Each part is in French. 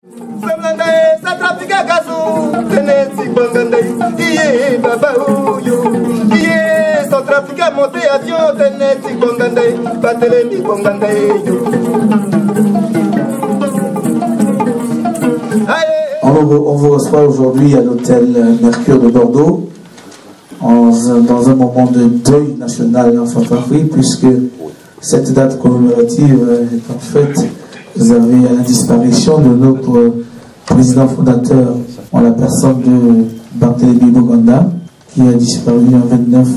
On vous reçoit aujourd'hui à l'hôtel Mercure de Bordeaux dans un moment de deuil national en Centrafrique, puisque cette date commémorative est en fait, vous avez la disparition de notre président fondateur en la personne de Barthélemy Boganda, qui a disparu le 29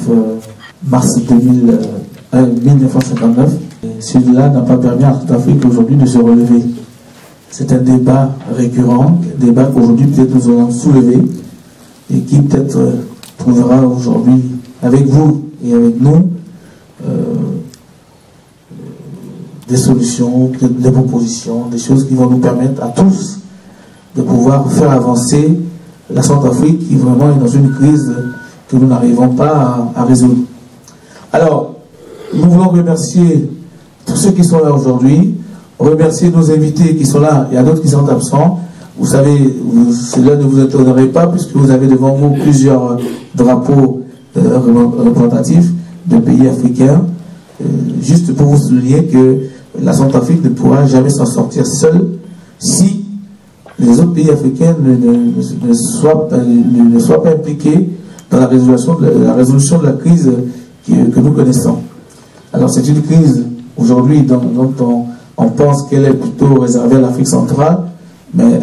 mars 1959. Celui-là n'a pas permis à Centrafrique aujourd'hui de se relever. C'est un débat récurrent, un débat qu'aujourd'hui peut-être nous allons soulever et qui peut-être trouvera aujourd'hui avec vous et avec nous des solutions, des propositions, des choses qui vont nous permettre à tous de pouvoir faire avancer la Centrafrique qui vraiment est dans une crise que nous n'arrivons pas à résoudre. Alors, nous voulons remercier tous ceux qui sont là aujourd'hui, remercier nos invités qui sont là, il y a d'autres qui sont absents. Vous savez, cela ne vous étonnerait pas puisque vous avez devant vous plusieurs drapeaux représentatifs de pays africains. Juste pour vous souligner que la Centrafrique ne pourra jamais s'en sortir seule si les autres pays africains ne soient pas impliqués dans la résolution de la crise que nous connaissons. Alors c'est une crise aujourd'hui dont on pense qu'elle est plutôt réservée à l'Afrique centrale, mais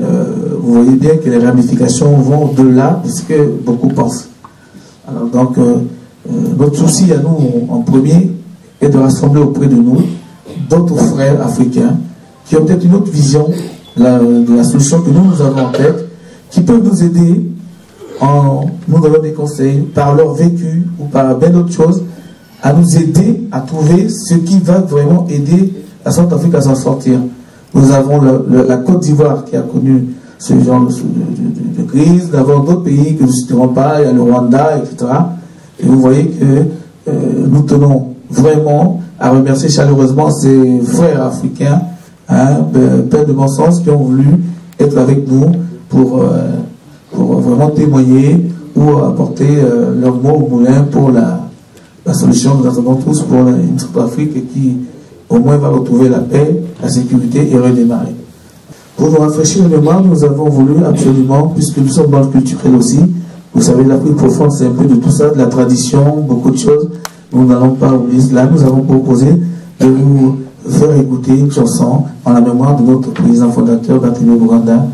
vous voyez bien que les ramifications vont au-delà de ce que beaucoup pensent. Alors donc, notre souci à nous, en premier, est de rassembler auprès de nous d'autres frères africains qui ont peut-être une autre vision de la solution que nous avons en tête, qui peuvent nous aider en nous donnant des conseils par leur vécu ou par bien d'autres choses, à nous aider à trouver ce qui va vraiment aider la Centrafrique à s'en sortir. Nous avons la Côte d'Ivoire qui a connu ce genre de crise, nous avons d'autres pays que nous ne citerons pas, il y a le Rwanda, etc. Et vous voyez que nous tenons vraiment à remercier chaleureusement ces frères africains, pleins de bon sens, qui ont voulu être avec nous pour vraiment témoigner ou apporter leur mot au moulin pour la solution que nous attendons tous pour une Centrafrique qui au moins va retrouver la paix, la sécurité et redémarrer. Pour nous rafraîchir le mémoire, nous avons voulu absolument, puisque nous sommes dans le culturel aussi, vous savez, l'Afrique profonde, c'est un peu de tout ça, de la tradition, beaucoup de choses. Nous n'allons pas oublier cela. Nous avons proposé de vous faire écouter une chanson en la mémoire de notre président fondateur, Barthélemy Boganda.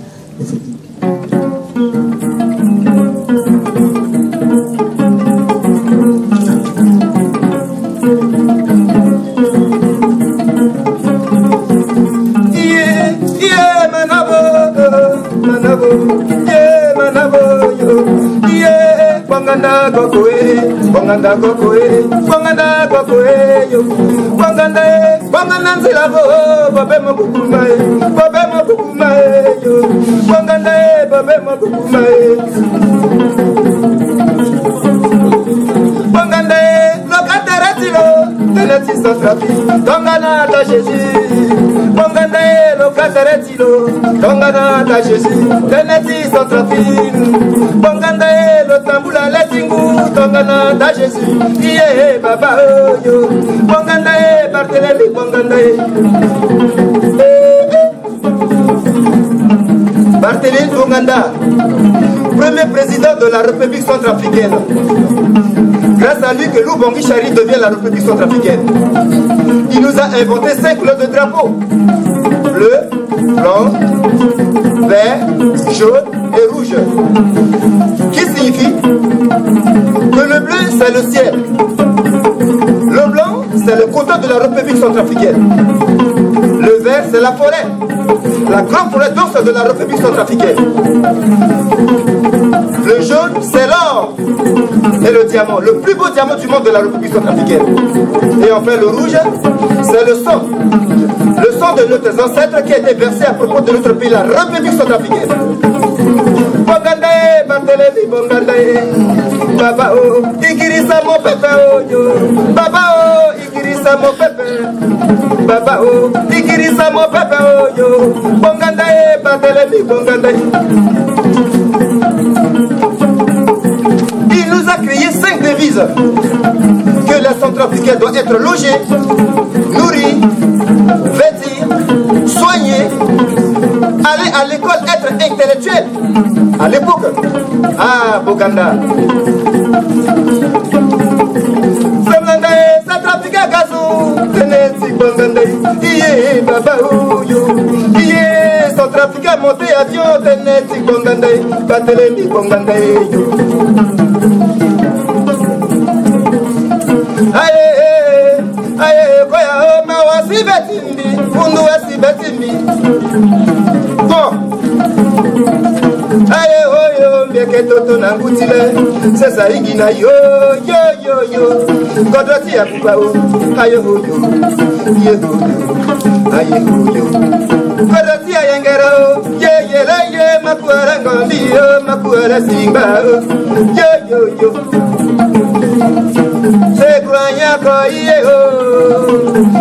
Bonganda kokoe, bonganda kokoe yo, bonganda nzilavo, babe mo bukumae yo, bonganda babe mo bukumae, bonganda lokateretilo, teneti Centrafrique, tongana ta Jésus, bonganda lokateretilo, tongana ta Jésus, teneti Centrafrique, bonganda le tamboula letingu, tongana ta Jésus, iye baba yo, bonganda Barthélemy Boganda. Barthélemy Boganda, premier président de la République centrafricaine. Grâce à lui que Lubangui Chari devient la République centrafricaine. Il nous a inventé 5 couleurs de drapeau. Bleu, blanc, vert, jaune et rouge. Qui signifie que le bleu c'est le ciel. Le blanc c'est le coton de la République centrafricaine. Le vert c'est la forêt. La grande forêt dense de la République centrafricaine. Le jaune c'est l'or. Et le diamant, le plus beau diamant du monde de la République centrafricaine. Et enfin le rouge, c'est le sang. Le sang de nos ancêtres qui a été versé à propos de notre pays, la République centrafricaine. Boganda, Barthélemy Boganda, Baba oh, Igirisa mon papa oh yo, Baba oh, Igirisa Ikirisa mo pepe, baba oh, ikirisa mo pepe oh yo, bonganda e batelemi bonganda. Il nous a créé 5 devises. Que la Centrafricaine doit être logée, nourrie, vêtie, soignée, aller à l'école, être intellectuel. À l'époque, ah, Boganda. Centrafrica gazou, tenez Boganda, iye baba ouyo, iye Centrafrica monté avion, tenez Boganda, batelemi Boganda yo. Aye, aye, koya ma wasi betimbi, fundu wasi betimbi. Bon. Aye, oyo, mbeke toto na ngutile, sesa ingina yo, yo, yo, yo. Kodoti ya kubao, aye, oyo, ye, oyo, aye, oyo. Kodoti ya yengero, ye, ye, le, ye, makuara ngondi, yo, makuara simba, yo, yo, yo. Se croyant koye o,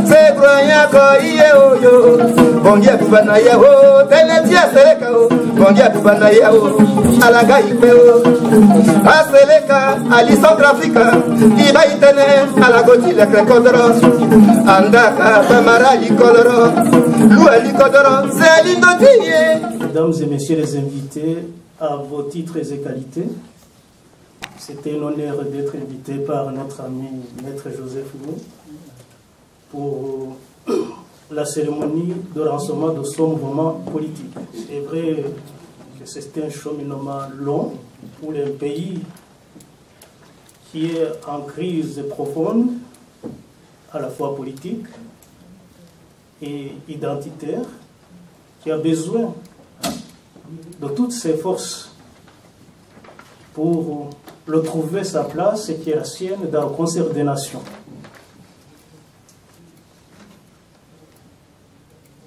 se croyant koye o yo. Bondia bubana ya o, tenetia seleka o. Bondia bubana ya o, alaga ipe o. Aseleka, ali Centrafrica, iba itene, alagoti le krekodoro. Andaka, bamara likodoro, lua likodoro, c'est l'indotiye. Mesdames et messieurs les invités, à vos titres et qualités, c'était un honneur d'être invité par notre ami Maître Joseph Lou pour la cérémonie de lancement de son mouvement politique. C'est vrai que c'était un cheminement long pour un pays qui est en crise profonde, à la fois politique et identitaire, qui a besoin de toutes ses forces pour retrouver sa place et qui est la sienne dans le concert des nations.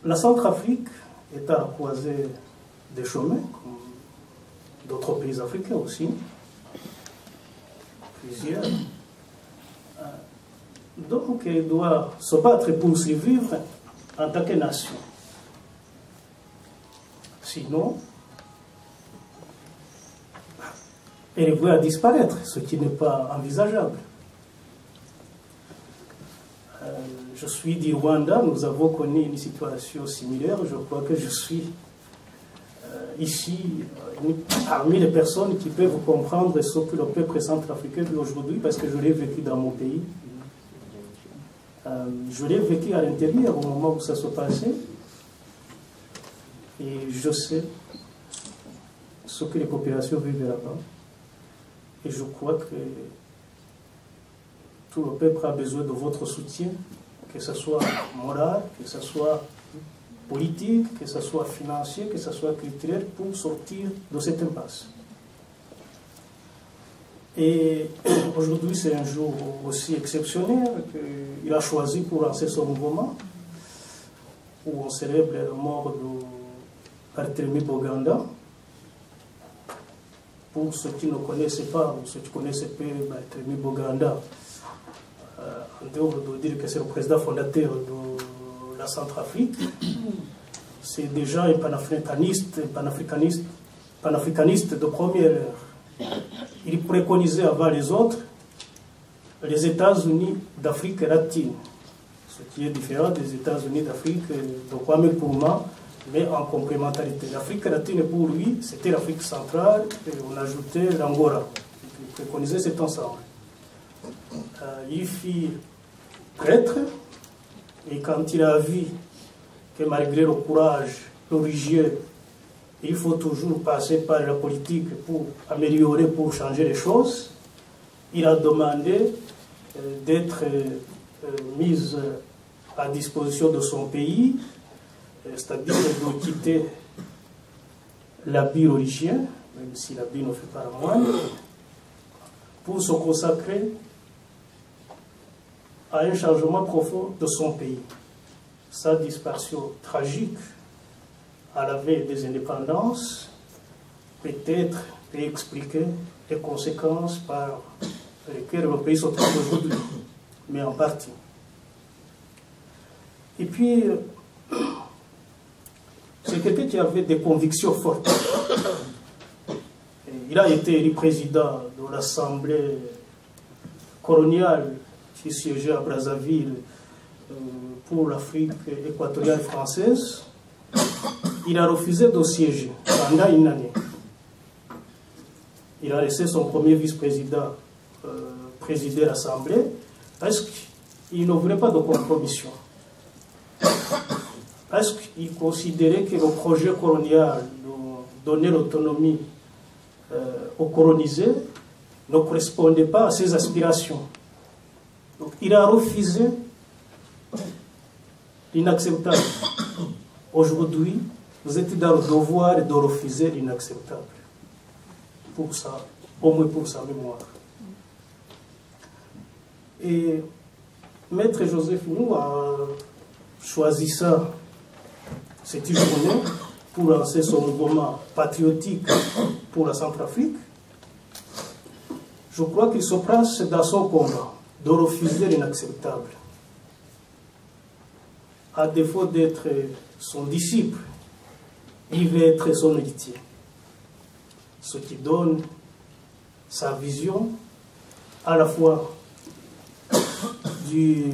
La Centrafrique est à la croisée des chemins, comme d'autres pays africains aussi, plusieurs. Donc, elle doit se battre pour survivre en tant que nation. Sinon, elle est vouée à disparaître, ce qui n'est pas envisageable. Je suis du Rwanda, nous avons connu une situation similaire. Je crois que je suis ici parmi les personnes qui peuvent comprendre ce que le peuple centrafricain vit aujourd'hui, parce que je l'ai vécu dans mon pays. Je l'ai vécu à l'intérieur au moment où ça se passait. Et je sais ce que les populations vivent là-bas. Et je crois que tout le peuple a besoin de votre soutien, que ce soit moral, que ce soit politique, que ce soit financier, que ce soit culturel, pour sortir de cette impasse. Et aujourd'hui, c'est un jour aussi exceptionnel qu'il a choisi pour lancer son mouvement, où on célèbre la mort de Barthélemy Boganda. Pour ceux qui ne connaissaient pas, ou ceux qui connaissaient peu Barthélemy Boganda, en dehors de dire que c'est le président fondateur de la Centrafrique, c'est déjà un panafricaniste de première heure. Il préconisait avant les autres les États-Unis d'Afrique latine, ce qui est différent des États-Unis d'Afrique de Kwame Nkrumah, mais en complémentarité. L'Afrique latine, pour lui, c'était l'Afrique centrale, et on ajoutait l'Angola. Il préconisait cet ensemble. Il fit prêtre, et quand il a vu que malgré le courage religieux, il faut toujours passer par la politique pour améliorer, pour changer les choses, il a demandé d'être mis à disposition de son pays, c'est-à-dire de quitter l'habit religieux, même si l'habit ne fait pas la moine, pour se consacrer à un changement profond de son pays. Sa disparition tragique à la veille des indépendances peut-être peut expliquer les conséquences par lesquelles le pays se trouve aujourd'hui, mais en partie. Et puis, c'est quelqu'un qui avait des convictions fortes. Et il a été élu président de l'Assemblée coloniale qui siégeait à Brazzaville pour l'Afrique équatoriale française. Il a refusé de siéger pendant une année. Il a laissé son premier vice-président présider l'Assemblée parce qu'il ne voulait pas de compromission. Parce qu'il considérait que le projet colonial de donner l'autonomie aux colonisés ne correspondait pas à ses aspirations. Donc il a refusé l'inacceptable. Aujourd'hui, vous êtes dans le devoir de refuser l'inacceptable. Pour ça, au moins pour sa mémoire. Et Maître Joseph Nyou a choisi ça, cette journée, pour lancer son mouvement patriotique pour la Centrafrique. Je crois qu'il se place dans son combat de refuser l'inacceptable. À défaut d'être son disciple, il veut être son héritier. Ce qui donne sa vision à la fois du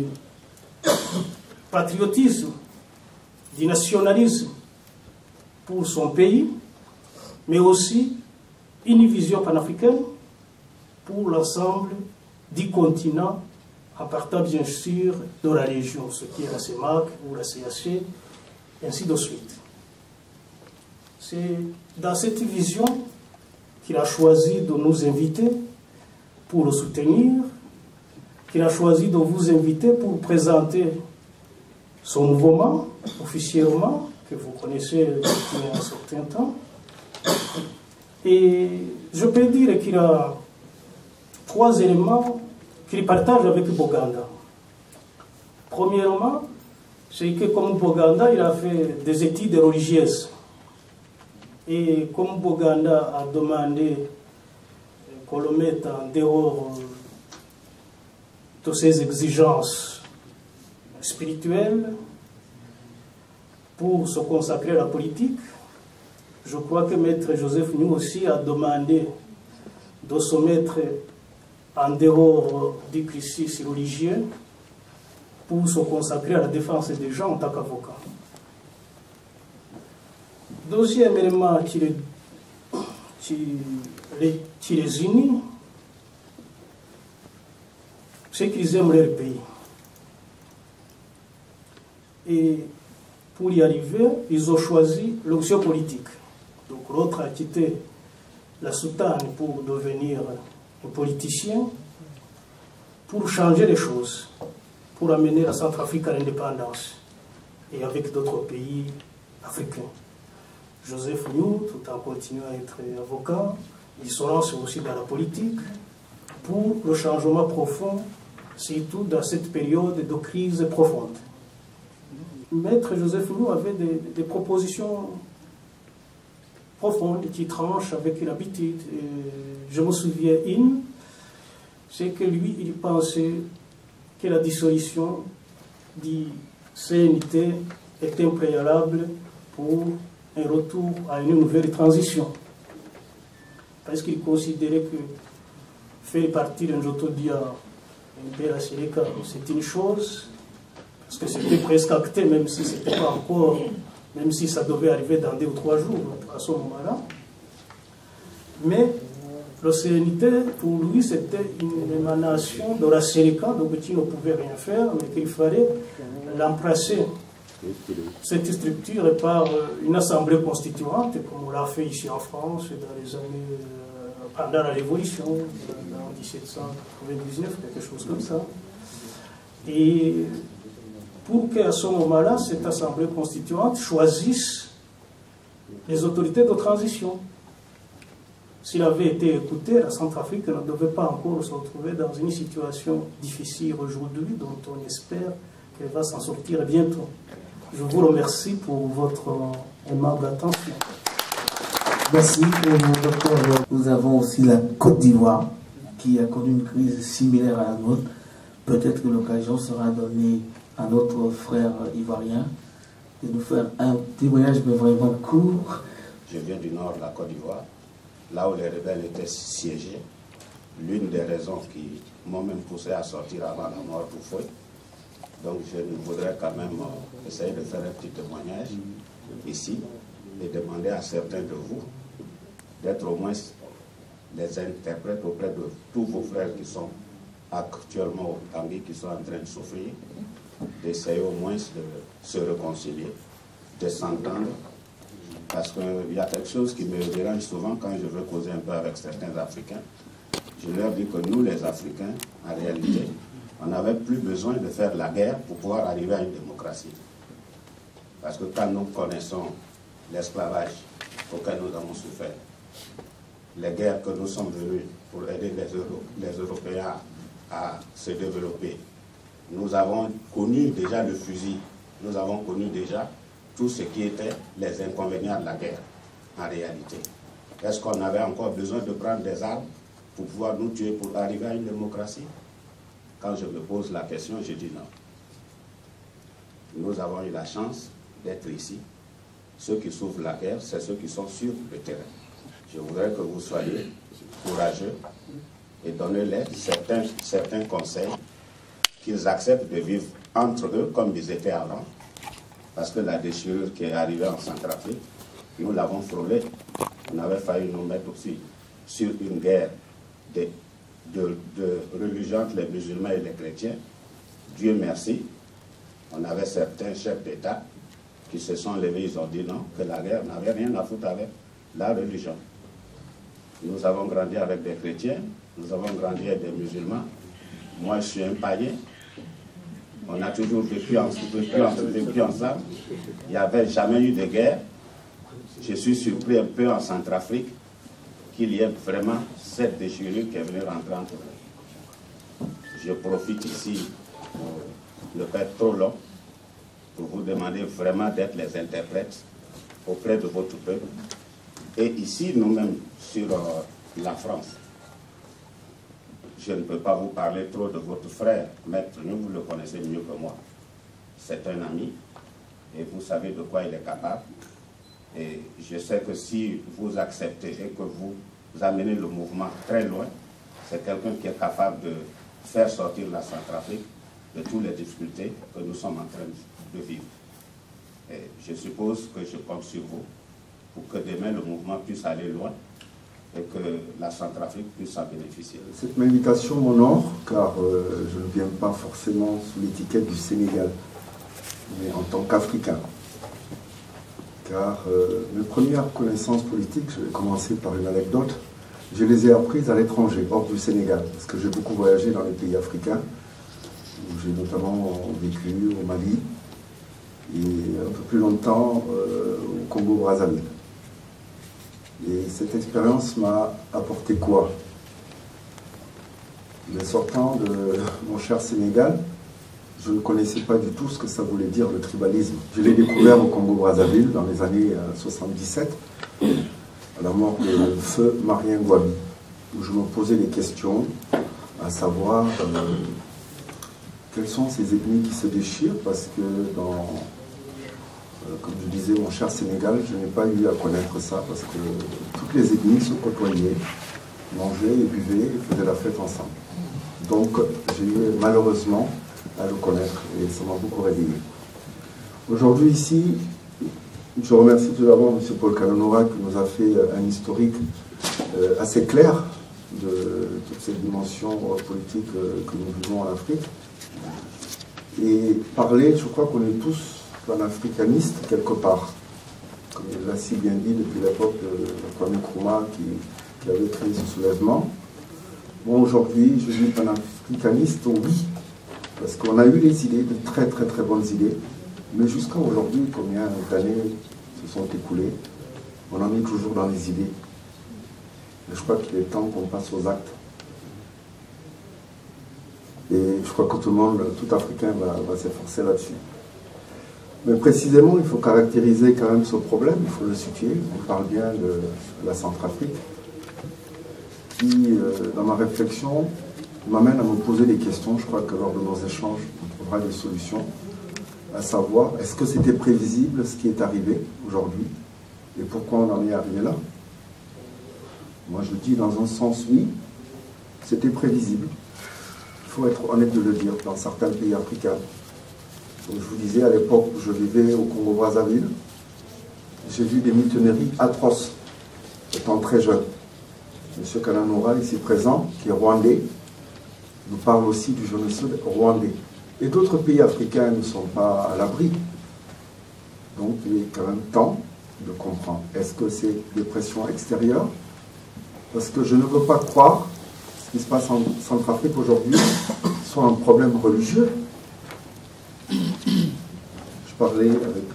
patriotisme, du nationalisme pour son pays, mais aussi une vision panafricaine pour l'ensemble du continent, en partant bien sûr de la région, ce qui est la CEMAC ou la CAC, et ainsi de suite. C'est dans cette vision qu'il a choisi de nous inviter pour le soutenir, qu'il a choisi de vous inviter pour présenter son mouvement officiellement, que vous connaissez depuis un certain temps. Et je peux dire qu'il a 3 éléments qu'il partage avec Boganda. Premièrement, c'est que comme Boganda, il a fait des études religieuses. Et comme Boganda a demandé qu'on le mette en dehors de ses exigences spirituelles pour se consacrer à la politique, je crois que Maître Joseph Nyou aussi a demandé de se mettre en dehors du cursus religieux pour se consacrer à la défense des gens en tant qu'avocat. Deuxième élément qui les unit, c'est qu'ils aiment leur pays. Et pour y arriver, ils ont choisi l'option politique. Donc l'autre a quitté la soutane pour devenir un politicien, pour changer les choses, pour amener la Centrafrique à l'indépendance, et avec d'autres pays africains. Joseph Nyou, tout en continuant à être avocat, il se lance aussi dans la politique pour le changement profond, surtout dans cette période de crise profonde. Maître Joseph Nyou avait des propositions profondes qui tranchent avec l'habitude. Je me souviens c'est que lui, il pensait que la dissolution du CNT était un préalable pour un retour à une nouvelle transition. Parce qu'il considérait que faire partie d'un Jotodia, un Bela Seleka, c'est une chose, parce que c'était presque acté, même si c'était pas encore, même si ça devait arriver dans 2 ou 3 jours à ce moment-là. Mais le CNT, pour lui, c'était une émanation de la Seleka, donc il ne pouvait rien faire, mais qu'il fallait l'embrasser, cette structure, par une assemblée constituante, comme on l'a fait ici en France dans les années, pendant la Révolution, en 1799, quelque chose comme ça. Et pour qu'à ce moment-là, cette assemblée constituante choisisse les autorités de transition. S'il avait été écouté, la Centrafrique ne devait pas encore se retrouver dans une situation difficile aujourd'hui, dont on espère qu'elle va s'en sortir bientôt. Je vous remercie pour votre aimable attention. Merci, docteur. Nous avons aussi la Côte d'Ivoire qui a connu une crise similaire à la nôtre. Peut-être que l'occasion sera donnée à notre frère ivoirien de nous faire un petit voyage, mais vraiment court. Je viens du nord de la Côte d'Ivoire, là où les rebelles étaient siégés. L'une des raisons qui m'ont même poussé à sortir avant la mort du feu. Donc je voudrais quand même essayer de faire un petit témoignage ici et demander à certains de vous d'être au moins des interprètes auprès de tous vos frères qui sont actuellement au Gambie, qui sont en train de souffrir, d'essayer au moins de se réconcilier, de s'entendre, parce qu'il y a quelque chose qui me dérange souvent quand je veux causer un peu avec certains Africains. Je leur dis que nous, les Africains, en réalité, on n'avait plus besoin de faire la guerre pour pouvoir arriver à une démocratie. Parce que quand nous connaissons l'esclavage auquel nous avons souffert, les guerres que nous sommes venus pour aider les Européens à se développer, nous avons connu déjà le fusil, nous avons connu déjà tout ce qui était les inconvénients de la guerre, en réalité. Est-ce qu'on avait encore besoin de prendre des armes pour pouvoir nous tuer pour arriver à une démocratie? Quand je me pose la question, je dis non. Nous avons eu la chance d'être ici. Ceux qui souffrent la guerre, c'est ceux qui sont sur le terrain. Je voudrais que vous soyez courageux et donnez-les certains conseils, qu'ils acceptent de vivre entre eux comme ils étaient avant. Parce que la déchirure qui est arrivée en Centrafrique, nous l'avons frôlée. On avait failli nous mettre aussi sur une guerre de religion entre les musulmans et les chrétiens. Dieu merci, on avait certains chefs d'État qui se sont levés, ils ont dit non, que la guerre n'avait rien à foutre avec la religion. Nous avons grandi avec des chrétiens, nous avons grandi avec des musulmans. Moi, je suis un païen. On a toujours vécu ensemble. Il n'y avait jamais eu de guerre. Je suis surpris un peu en Centrafrique qu'il y ait vraiment cette déchirure qui est venue rentrer entre nous. Je profite ici, pour ne pas être trop long, pour vous demander vraiment d'être les interprètes auprès de votre peuple. Et ici, nous-mêmes, sur la France, je ne peux pas vous parler trop de votre frère, Maître Nous, vous le connaissez mieux que moi. C'est un ami, et vous savez de quoi il est capable. Et je sais que si vous acceptez et que vous amenez le mouvement très loin, c'est quelqu'un qui est capable de faire sortir la Centrafrique de toutes les difficultés que nous sommes en train de vivre. Et je suppose que je compte sur vous pour que demain le mouvement puisse aller loin et que la Centrafrique puisse en bénéficier. Cette invitation m'honore car je ne viens pas forcément sous l'étiquette du Sénégal, mais en tant qu'Africain. Car mes premières connaissances politiques, je vais commencer par une anecdote, je les ai apprises à l'étranger, hors du Sénégal, parce que j'ai beaucoup voyagé dans les pays africains, où j'ai notamment vécu au Mali, et un peu plus longtemps au Congo-Brazzaville. Et cette expérience m'a apporté quoi? Mais sortant de mon cher Sénégal, je ne connaissais pas du tout ce que ça voulait dire le tribalisme. Je l'ai découvert au Congo-Brazzaville dans les années 77, à la mort de feu Marien Ngouabi, où je me posais des questions, à savoir quelles sont ces ethnies qui se déchirent, parce que comme je disais, mon cher Sénégal, je n'ai pas eu à connaître ça, parce que toutes les ethnies se côtoyaient, mangeaient et buvaient et faisaient la fête ensemble. Donc j'ai eu malheureusement à le connaître et ça m'a beaucoup réveillé. Aujourd'hui ici, je remercie tout d'abord M. Paul Kalonora qui nous a fait un historique assez clair de toute cette dimension politique que nous vivons en Afrique. Et parler, je crois qu'on est tous panafricanistes quelque part, comme il l'a si bien dit depuis l'époque de Kwame Nkrumah qui avait créé ce soulèvement. Moi aujourd'hui, je dis panafricaniste, oui, parce qu'on a eu des idées, de très très très bonnes idées, mais jusqu'à aujourd'hui, combien d'années se sont écoulées, on en est toujours dans les idées. Et je crois qu'il est temps qu'on passe aux actes. Et je crois que tout le monde, tout Africain va s'efforcer là-dessus. Mais précisément, il faut caractériser quand même ce problème, il faut le situer. On parle bien de la Centrafrique, qui, dans ma réflexion, m'amène à me poser des questions. Je crois que lors de nos échanges, on trouvera des solutions. à savoir, est-ce que c'était prévisible ce qui est arrivé aujourd'hui et pourquoi on en est arrivé là? Moi je dis dans un sens oui, c'était prévisible. Il faut être honnête de le dire, dans certains pays africains. Comme je vous disais, à l'époque où je vivais au Congo-Brazzaville, j'ai vu des mutineries atroces, étant très jeune. M. Kananoura, ici présent, qui est rwandais, nous parle aussi du génocide rwandais. Et d'autres pays africains ne sont pas à l'abri. Donc il est quand même temps de comprendre. Est-ce que c'est des pressions extérieures? Parce que je ne veux pas croire ce qui se passe en Centrafrique aujourd'hui soit un problème religieux. Je parlais avec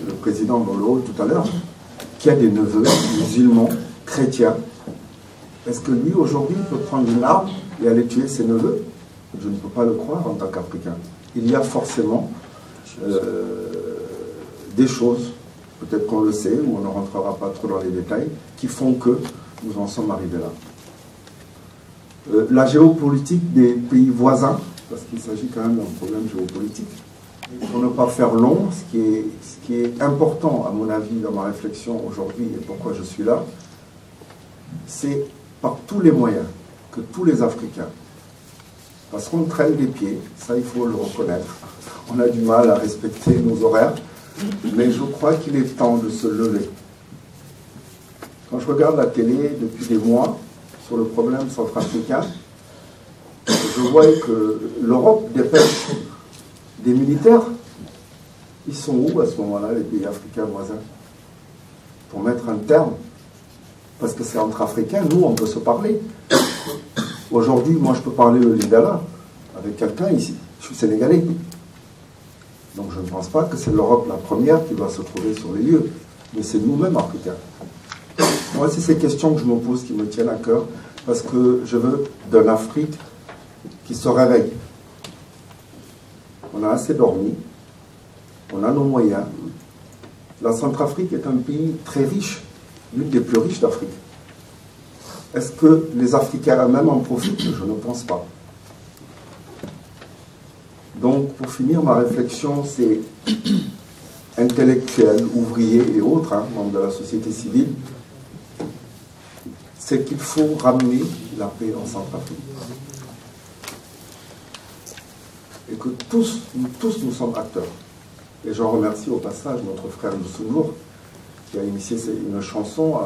le président dans le hall tout à l'heure, qui a des neveux musulmans, chrétiens. Est-ce que lui, aujourd'hui, peut prendre une arme et aller tuer ses neveux? Je ne peux pas le croire en tant qu'Africain. Il y a forcément des choses, peut-être qu'on le sait, ou on ne rentrera pas trop dans les détails, qui font que nous en sommes arrivés là. La géopolitique des pays voisins, parce qu'il s'agit quand même d'un problème géopolitique, pour ne pas faire long, ce qui est important, à mon avis, dans ma réflexion aujourd'hui et pourquoi je suis là, c'est par tous les moyens que tous les Africains, parce qu'on traîne des pieds, ça il faut le reconnaître, on a du mal à respecter nos horaires, mais je crois qu'il est temps de se lever. Quand je regarde la télé depuis des mois sur le problème centrafricain, je vois que l'Europe dépêche des militaires. Ils sont où à ce moment-là, les pays africains voisins? Pour mettre un terme, parce que c'est entre Africains, nous on peut se parler. Aujourd'hui, moi je peux parler le lingala avec quelqu'un ici, je suis sénégalais. Donc je ne pense pas que c'est l'Europe la première qui doit se trouver sur les lieux, mais c'est nous-mêmes Africains. Moi, c'est ces questions que je me pose qui me tiennent à cœur, parce que je veux d'une Afrique qui se réveille. On a assez dormi, on a nos moyens. La Centrafrique est un pays très riche, l'une des plus riches d'Afrique. Est-ce que les Africains eux-mêmes en profitent? Je ne pense pas. Donc, pour finir, ma réflexion, c'est intellectuels, ouvriers et autres, membres de la société civile, c'est qu'il faut ramener la paix en Centrafrique. Et que tous nous sommes acteurs. Et j'en remercie au passage notre frère Youssou qui a initié une chanson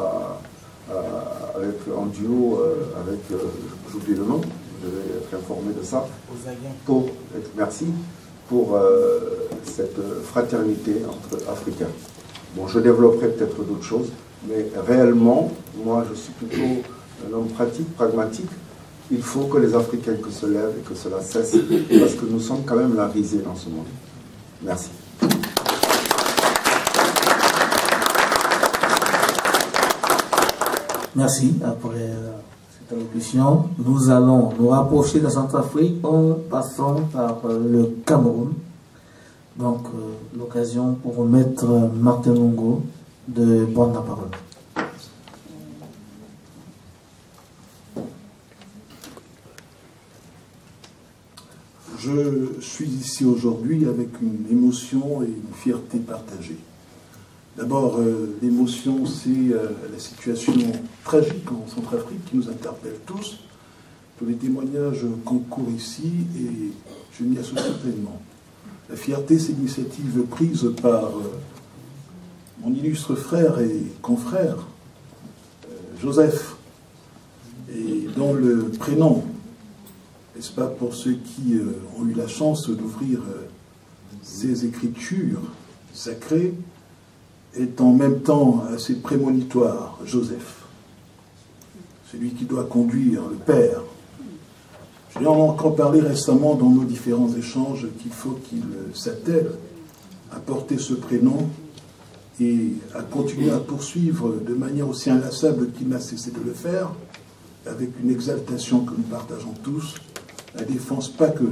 en duo avec, j'oublie le nom, je vais être informé de ça, merci, pour cette fraternité entre Africains. Bon, je développerai peut-être d'autres choses, mais réellement, moi je suis plutôt un homme pratique, pragmatique. Il faut que les Africains se lèvent et que cela cesse, parce que nous sommes quand même la risée dans ce monde. Merci. Merci. Après cette allocution, nous allons nous rapprocher de Centrafrique en passant par le Cameroun. Donc, l'occasion pour Maître Martin Longo de prendre la parole. Je suis ici aujourd'hui avec une émotion et une fierté partagée. D'abord, l'émotion, c'est la situation tragique en Centrafrique qui nous interpelle tous. Tous les témoignages concourent ici et je m'y associe pleinement. La fierté, c'est l'initiative prise par mon illustre frère et confrère, Joseph, et dont le prénom, n'est-ce pas, pour ceux qui ont eu la chance d'ouvrir ces écritures sacrées, est en même temps assez prémonitoire, Joseph. Celui qui doit conduire le Père. Je lui en ai encore parlé récemment dans nos différents échanges qu'il faut qu'il s'attelle à porter ce prénom et à continuer à poursuivre de manière aussi inlassable qu'il n'a cessé de le faire, avec une exaltation que nous partageons tous, la défense pas que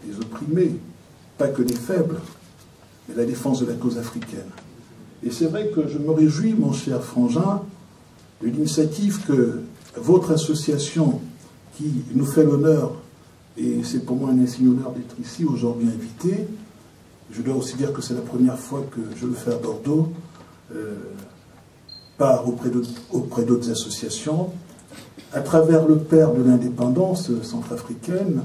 des opprimés, pas que des faibles, mais la défense de la cause africaine. Et c'est vrai que je me réjouis, mon cher frangin, de l'initiative que votre association, qui nous fait l'honneur, et c'est pour moi un insigne honneur d'être ici aujourd'hui invité, Je dois aussi dire que c'est la première fois que je le fais à Bordeaux, pas auprès d'autres associations. À travers le père de l'indépendance centrafricaine,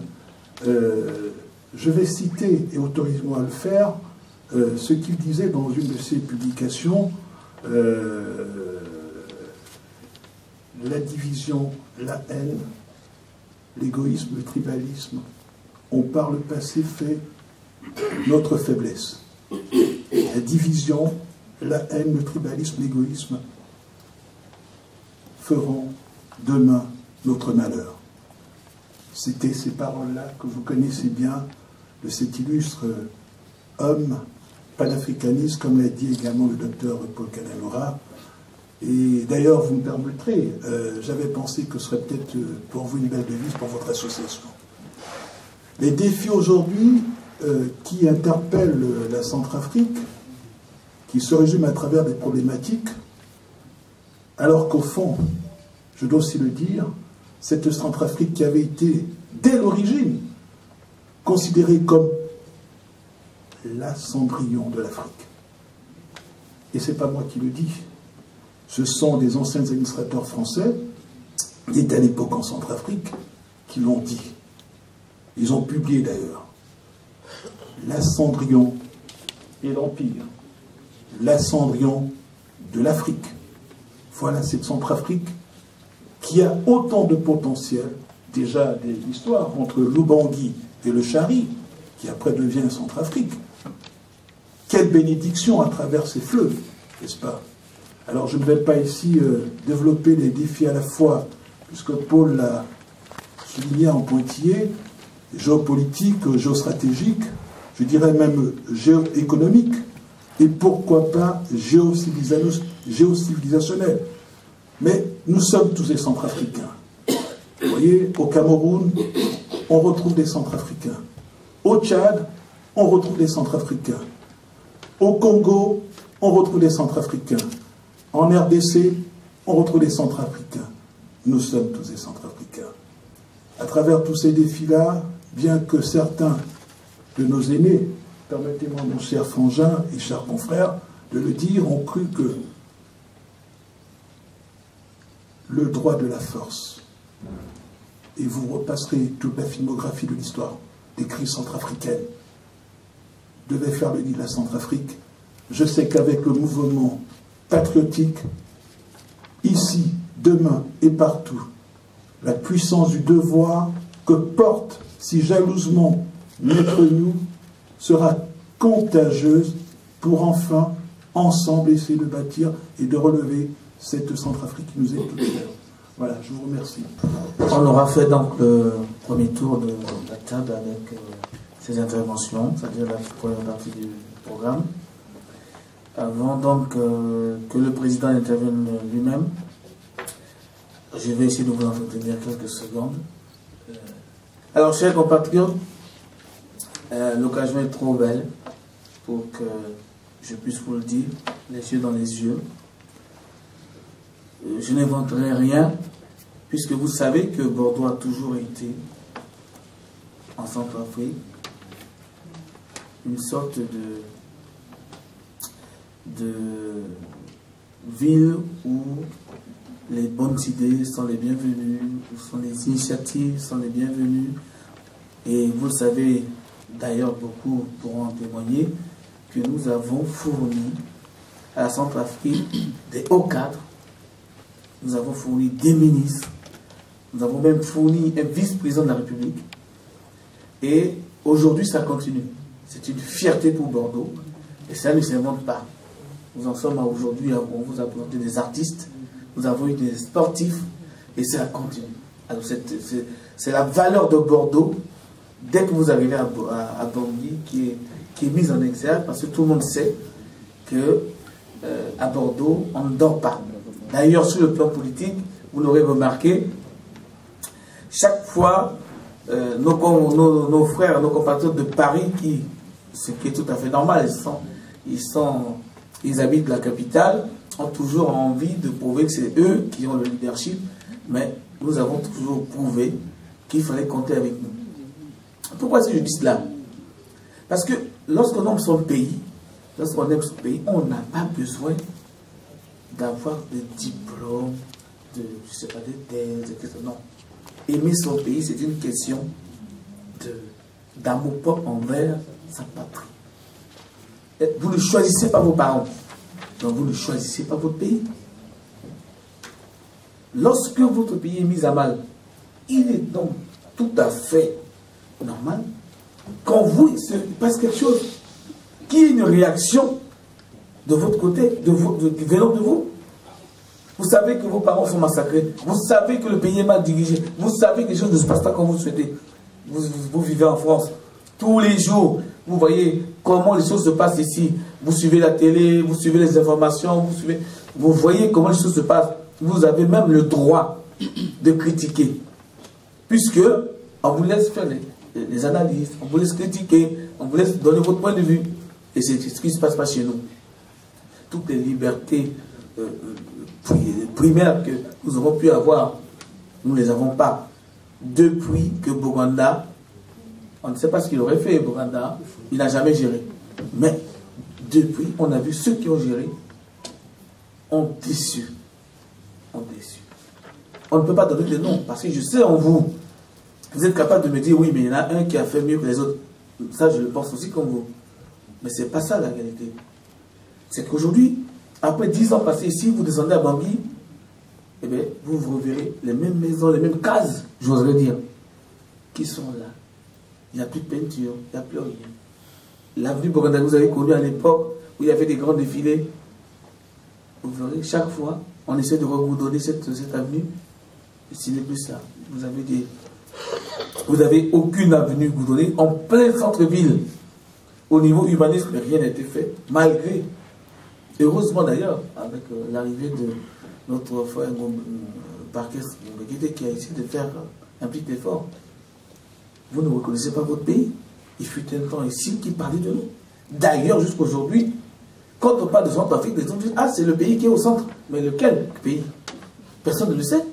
je vais citer, et autorise-moi à le faire, ce qu'il disait dans une de ses publications, la division, la haine, l'égoïsme, le tribalisme ont par le passé fait notre faiblesse. La division, la haine, le tribalisme, l'égoïsme feront demain notre malheur. C'était ces paroles-là que vous connaissez bien de cet illustre homme panafricaniste, comme l'a dit également le docteur Paul Kananura. Et d'ailleurs, vous me permettrez, j'avais pensé que ce serait peut-être pour vous une belle devise pour votre association. Les défis aujourd'hui qui interpellent la Centrafrique, qui se résument à travers des problématiques, alors qu'au fond, je dois aussi le dire, cette Centrafrique qui avait été, dès l'origine, considérée comme la Cendrillon de l'Afrique. Et ce n'est pas moi qui le dis, ce sont des anciens administrateurs français, qui étaient à l'époque en Centrafrique, qui l'ont dit. Ils ont publié d'ailleurs la Cendrillon et l'Empire, la Cendrillon de l'Afrique. Voilà cette Centrafrique qui a autant de potentiel, déjà de l'histoire, entre l'Oubangui et le Chari, qui après devient Centrafrique. Quelle bénédiction à travers ces fleuves, n'est-ce pas? Alors je ne vais pas ici développer les défis à la fois, puisque Paul l'a souligné en pointillé, géopolitique, géostratégique, je dirais même géoéconomique, et pourquoi pas géocivilisationnel. Mais nous sommes tous des Centrafricains. Vous voyez, au Cameroun, on retrouve des Centrafricains. Au Tchad, on retrouve des Centrafricains. Au Congo, on retrouve des Centrafricains. En RDC, on retrouve des Centrafricains. Nous sommes tous des Centrafricains. À travers tous ces défis-là, bien que certains de nos aînés, permettez-moi, mon cher frangin et cher confrère, de le dire, ont cru que le droit de la force, et vous repasserez toute la filmographie de l'histoire des crises centrafricaines, devait faire le nid de la Centrafrique. Je sais qu'avec le mouvement patriotique, ici, demain et partout, la puissance du devoir que porte si jalousement notre nous sera contagieuse pour enfin, ensemble, essayer de bâtir et de relever cette Centrafrique qui nous est toute chère. Voilà, je vous remercie. On aura fait donc le premier tour de la table avec ces interventions, c'est-à-dire la première partie du programme. Avant donc que le président intervienne lui-même, je vais essayer de vous entretenir quelques secondes. Alors, chers compatriotes, l'occasion est trop belle pour que je puisse vous le dire, les yeux dans les yeux. Je n'inventerai rien, puisque vous savez que Bordeaux a toujours été, en Centrafrique, une sorte de ville où les bonnes idées sont les bienvenues, où les initiatives sont les bienvenues. Et vous savez, d'ailleurs beaucoup pourront en témoigner, que nous avons fourni à la Centrafrique des hauts cadres, nous avons fourni des ministres, nous avons même fourni un vice-président de la République. Et aujourd'hui, ça continue. C'est une fierté pour Bordeaux, et ça ne s'invente pas. Nous en sommes à aujourd'hui, on vous a présenté des artistes, nous avons eu des sportifs, et ça continue. Alors c'est la valeur de Bordeaux, dès que vous arrivez à Bangui, qui est mise en exergue, parce que tout le monde sait que à Bordeaux, on ne dort pas. D'ailleurs, sur le plan politique, vous l'aurez remarqué, chaque fois, nos frères, nos compatriotes de Paris, ce qui est tout à fait normal, ils habitent la capitale, ont toujours envie de prouver que c'est eux qui ont le leadership, mais nous avons toujours prouvé qu'il fallait compter avec nous. Pourquoi est-ce que je dis cela? Parce que lorsqu'on aime son pays, on n'a pas besoin d'avoir de diplôme, je sais pas, de thèse, etc. Non. Aimer son pays, c'est une question d'amour propre envers sa patrie. Et vous ne choisissez pas vos parents, donc vous ne choisissez pas votre pays. Lorsque votre pays est mis à mal, il est donc tout à fait normal quand vous, il se passe quelque chose qui est une réaction de votre côté, venant de vous. Vous savez que vos parents sont massacrés, vous savez que le pays est mal dirigé, vous savez que les choses ne se passent pas comme vous le souhaitez. Vous vivez en France, tous les jours, vous voyez comment les choses se passent ici. Vous suivez la télé, vous suivez les informations, vous voyez comment les choses se passent. Vous avez même le droit de critiquer, puisque on vous laisse faire les analyses, on vous laisse critiquer, on vous laisse donner votre point de vue. Et c'est ce qui ne se passe pas chez nous. Toutes les libertés primaires que nous avons pu avoir, nous ne les avons pas. Depuis que Boganda, on ne sait pas ce qu'il aurait fait, Boganda, il n'a jamais géré. Mais depuis, on a vu ceux qui ont géré ont déçu. On ne peut pas donner des noms, parce que je sais en vous, vous êtes capable de me dire, oui, mais il y en a un qui a fait mieux que les autres. Ça, je le pense aussi comme vous. Mais ce n'est pas ça la réalité. C'est qu'aujourd'hui, après 10 ans passés ici, vous descendez à Bangui, eh bien, vous reverrez les mêmes maisons, les mêmes cases, j'oserais dire, qui sont là. Il n'y a plus de peinture, il n'y a plus rien. L'avenue Boganda que vous avez connue à l'époque, où il y avait des grands défilés, vous verrez, chaque fois, on essaie de regoudronner cette avenue, et ce n'est plus ça. Vous avez aucune avenue goudronnée en plein centre-ville. Au niveau humaniste, rien n'a été fait, malgré, heureusement d'ailleurs, avec l'arrivée de notre frère Parquet qui a essayé de faire un petit effort. Vous ne reconnaissez pas votre pays. Il fut un temps ici qui parlait de nous. D'ailleurs, jusqu'aujourd'hui, quand on parle de Centrafrique, les gens disent, ah, c'est le pays qui est au centre. Mais lequel pays? Personne ne le sait.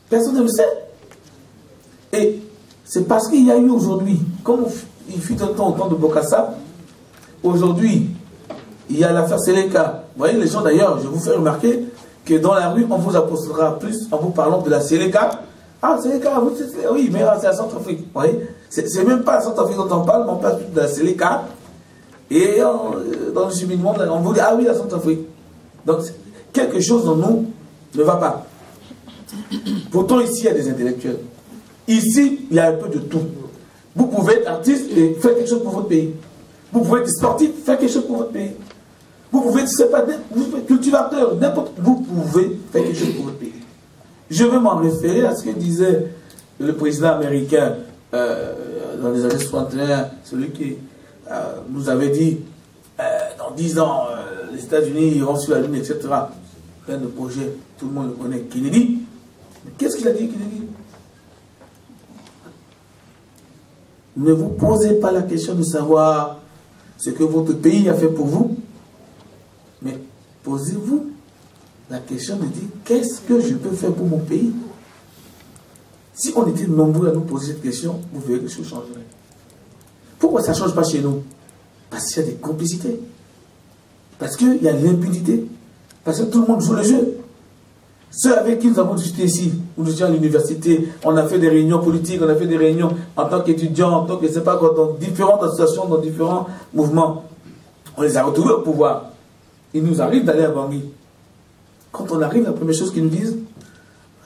Personne ne le sait. Et c'est parce qu'il y a eu aujourd'hui, comme il fut un temps au temps de Bokassa, aujourd'hui, il y a l'affaire Seleka. Vous voyez, les gens d'ailleurs, je vous fais remarquer que dans la rue, on vous apostera plus en vous parlant de la Seleka. Ah, Seleka, oui, mais c'est à Centrafrique. Vous voyez, c'est même pas à Centrafrique dont on parle, mais on parle de la Seleka. Et dans le cheminement, on vous dit, ah oui, la Centrafrique. Donc, quelque chose dans nous ne va pas. Pourtant, ici, il y a des intellectuels. Ici, il y a un peu de tout. Vous pouvez être artiste et faire quelque chose pour votre pays. Vous pouvez être sportif, faire quelque chose pour votre pays. Vous pouvez être cultivateur, n'importe. Vous pouvez faire quelque chose pour votre pays. Je vais m'en référer à ce que disait le président américain dans les années 61, celui qui nous avait dit dans 10 ans, les États-Unis iront sur la Lune, etc. Plein de projets, tout le monde le connaît. Kennedy. Qu'est-ce qu'il a dit, Kennedy? Ne vous posez pas la question de savoir ce que votre pays a fait pour vous, mais posez-vous la question de dire qu'est-ce que je peux faire pour mon pays. Si on était nombreux à nous poser cette question, vous verrez que les choses changeraient. Pourquoi ça ne change pas chez nous? Parce qu'il y a des complicités. Parce qu'il y a l'impunité. Parce que tout le monde joue le jeu. Ceux avec qui nous avons discuté ici, où nous étions à l'université, on a fait des réunions politiques, on a fait des réunions en tant qu'étudiants, en tant que, je ne sais pas quoi, dans différentes associations, dans différents mouvements. On les a retrouvés au pouvoir. Il nous arrive d'aller à Bangui. Quand on arrive, la première chose qu'ils nous disent,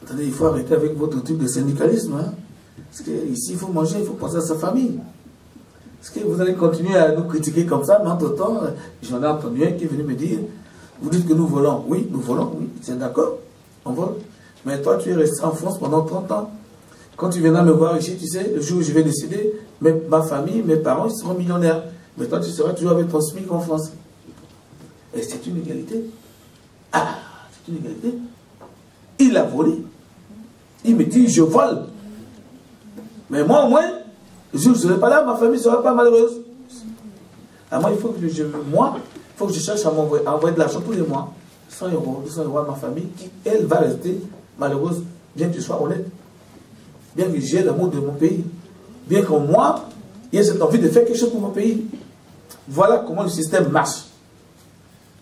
attendez, il faut arrêter avec votre truc de syndicalisme. Hein? Parce qu'ici, il faut manger, il faut penser à sa famille. Est-ce que vous allez continuer à nous critiquer comme ça? Mais entre-temps, j'en ai entendu un qui est venu me dire, vous dites que nous volons. Oui, nous volons, oui, c'est d'accord. On vole. Mais toi, tu es resté en France pendant 30 ans. Quand tu viendras me voir ici, tu sais, le jour où je vais décider, ma famille, mes parents, ils seront millionnaires. Mais toi, tu seras toujours avec ton SMIC en France. Et c'est une égalité. Ah, c'est une égalité. Il a volé. Il me dit, je vole. Mais moi, au moins, le jour où je ne serai pas là, ma famille ne sera pas malheureuse. Alors moi, il faut que je cherche à envoyer de l'argent tous les mois. 100 euros, 200 euros à ma famille, qui, elle, va rester malheureuse, bien que je sois honnête, bien que j'ai l'amour de mon pays, bien qu'en moi, il y a cette envie de faire quelque chose pour mon pays. Voilà comment le système marche.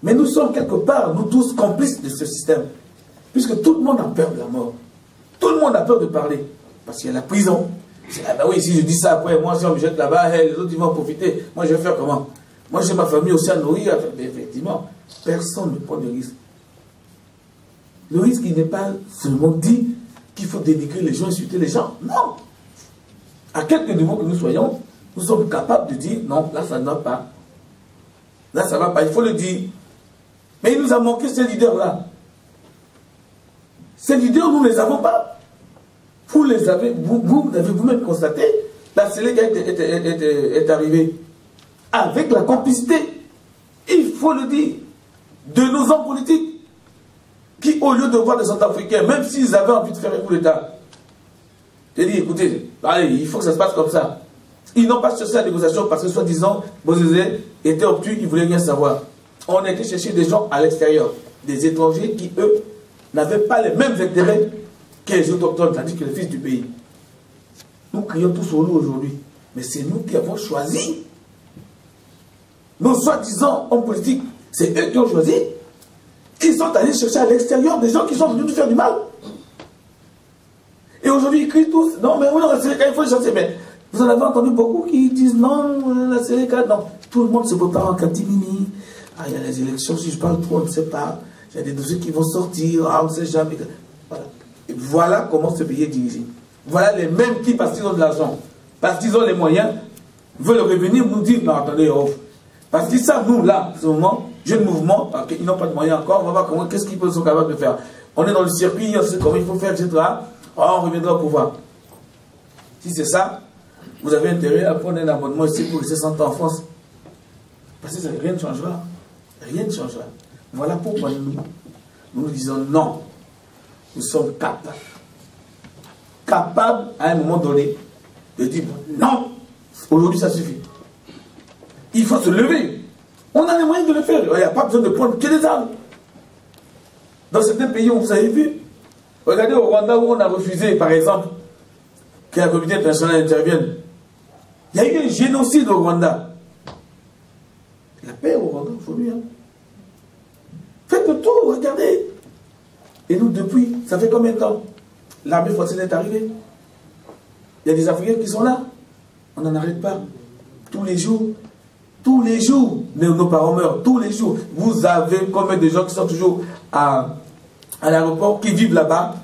Mais nous sommes quelque part, nous tous, complices de ce système. Puisque tout le monde a peur de la mort. Tout le monde a peur de parler. Parce qu'il y a la prison. Ah ben oui, si je dis ça après, moi si on me jette là-bas, les autres ils vont en profiter. Moi je vais faire comment? Moi j'ai ma famille aussi à nourrir. Mais effectivement, personne ne prend de risque. Le risque, il n'est pas seulement dit qu'il faut dénigrer les gens, insulter les gens. Non. À quelque niveau que nous soyons, nous sommes capables de dire non, là ça ne va pas. Là ça ne va pas, il faut le dire. Mais il nous a manqué ces leaders-là. Ces leaders, nous ne les avons pas. Vous les avez, vous avez vous-même constaté, la Séléka est arrivée avec la complicité, il faut le dire, de nos hommes politiques, qui au lieu de voir des Centrafricains, même s'ils avaient envie de faire un coup d'État, j'ai dit, écoutez, allez, il faut que ça se passe comme ça. Ils n'ont pas cherché la négociation parce que, soi-disant, Bozizé était obtus, ils ne voulaient rien savoir. On a été chercher des gens à l'extérieur, des étrangers qui, eux, n'avaient pas les mêmes intérêts que les autochtones, tandis que les fils du pays. Nous crions tous au loup aujourd'hui, mais c'est nous qui avons choisi. Nos soi-disant hommes politiques, c'est eux qui ont choisi. Ils sont allés chercher à l'extérieur des gens qui sont venus nous faire du mal. Et aujourd'hui, ils crient tous, non, mais oui, la Séléka, il faut chasser. Mais vous en avez entendu beaucoup qui disent, non, la Séléka, non. Tout le monde se prépare en catimini. Ah, il y a les élections, si je parle trop, on ne sait pas. Il y a des dossiers qui vont sortir, ah, on ne sait jamais. Voilà. Et voilà comment ce pays est dirigé. Voilà les mêmes qui, parce qu'ils ont de l'argent, parce qu'ils ont les moyens, veulent revenir nous dire, non, attendez, oh. Parce qu'ils savent, nous, là, en ce moment, jeunes mouvements, parce qu'ils n'ont pas de moyens encore, on va voir comment, qu'est-ce qu'ils sont capables de faire. On est dans le circuit, on sait comment il faut faire, etc. Oh, on reviendra au pouvoir. Si c'est ça, vous avez intérêt à prendre un abonnement ici pour rester 100 ans en France. Parce que rien ne changera. Rien ne changera. Voilà pourquoi nous disons non. Nous sommes capables. Capables, à un moment donné, de dire non. Aujourd'hui, ça suffit. Il faut se lever. On a les moyens de le faire. Il n'y a pas besoin de prendre que des armes. Dans certains pays où vous avez vu, regardez au Rwanda où on a refusé, par exemple, que la communauté internationale intervienne. Il y a eu un génocide au Rwanda. La paix au Rwanda aujourd'hui. Hein. Faites le tour, regardez. Et nous, depuis, ça fait combien de temps? L'armée française est arrivée. Il y a des Africains qui sont là. On n'en arrête pas. Tous les jours. Tous les jours, nos parents meurent, tous les jours. Vous avez combien de gens qui sont toujours à l'aéroport, qui vivent là-bas,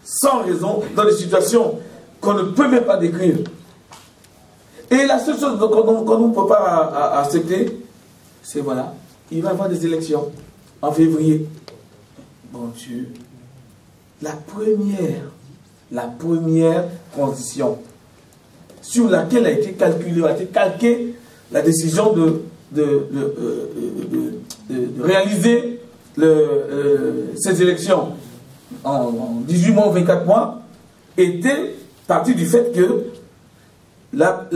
sans raison, dans des situations qu'on ne peut même pas décrire. Et la seule chose qu'on nous prépare à accepter, c'est voilà, il va y avoir des élections en février. Bon Dieu, la première condition sur laquelle a été calquée la décision de réaliser ces élections en 18 mois ou 24 mois était partie du fait que la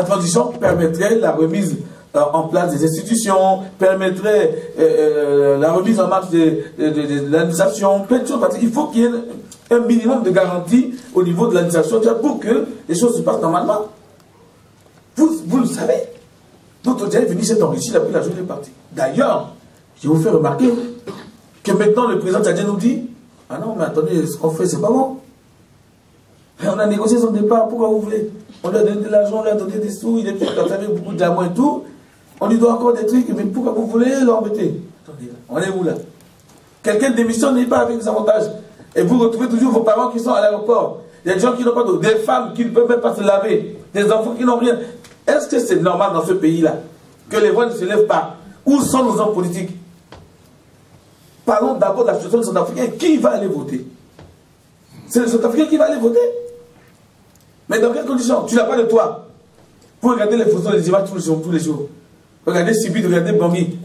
transition permettrait la remise en place des institutions, permettrait la remise en marche de l'administration, plein de choses. Il faut qu'il y ait un minimum de garantie au niveau de l'administration pour que les choses se passent normalement. Vous le savez. Notre dialogue venu s'est enrichi depuis la journée partie. D'ailleurs, je vous fais remarquer que maintenant le président tchadien nous dit « Ah non, mais attendez, ce qu'on fait, c'est pas bon. On a négocié son départ, pourquoi vous voulez? On lui a donné de l'argent, on lui a donné des sous, il est avec beaucoup de diamants et tout. On lui doit encore des trucs, mais pourquoi vous voulez l'embêter? Attendez, on est où là? Quelqu'un démissionne, n'est pas avec des avantages. Et vous retrouvez toujours vos parents qui sont à l'aéroport. Il y a des gens qui n'ont pas d'eau, des femmes qui ne peuvent même pas se laver, des enfants qui n'ont rien. Est-ce que c'est normal dans ce pays-là que les voix ne se lèvent pas? Où sont nos hommes politiques? Parlons d'abord de la situation des Centrafricains. Qui va aller voter? C'est le Centrafricain qui va aller voter. Mais dans quelles conditions? Tu n'as pas de toit. Vous regardez les photos des images tous les jours. Regardez Sibi, regardez Bangui.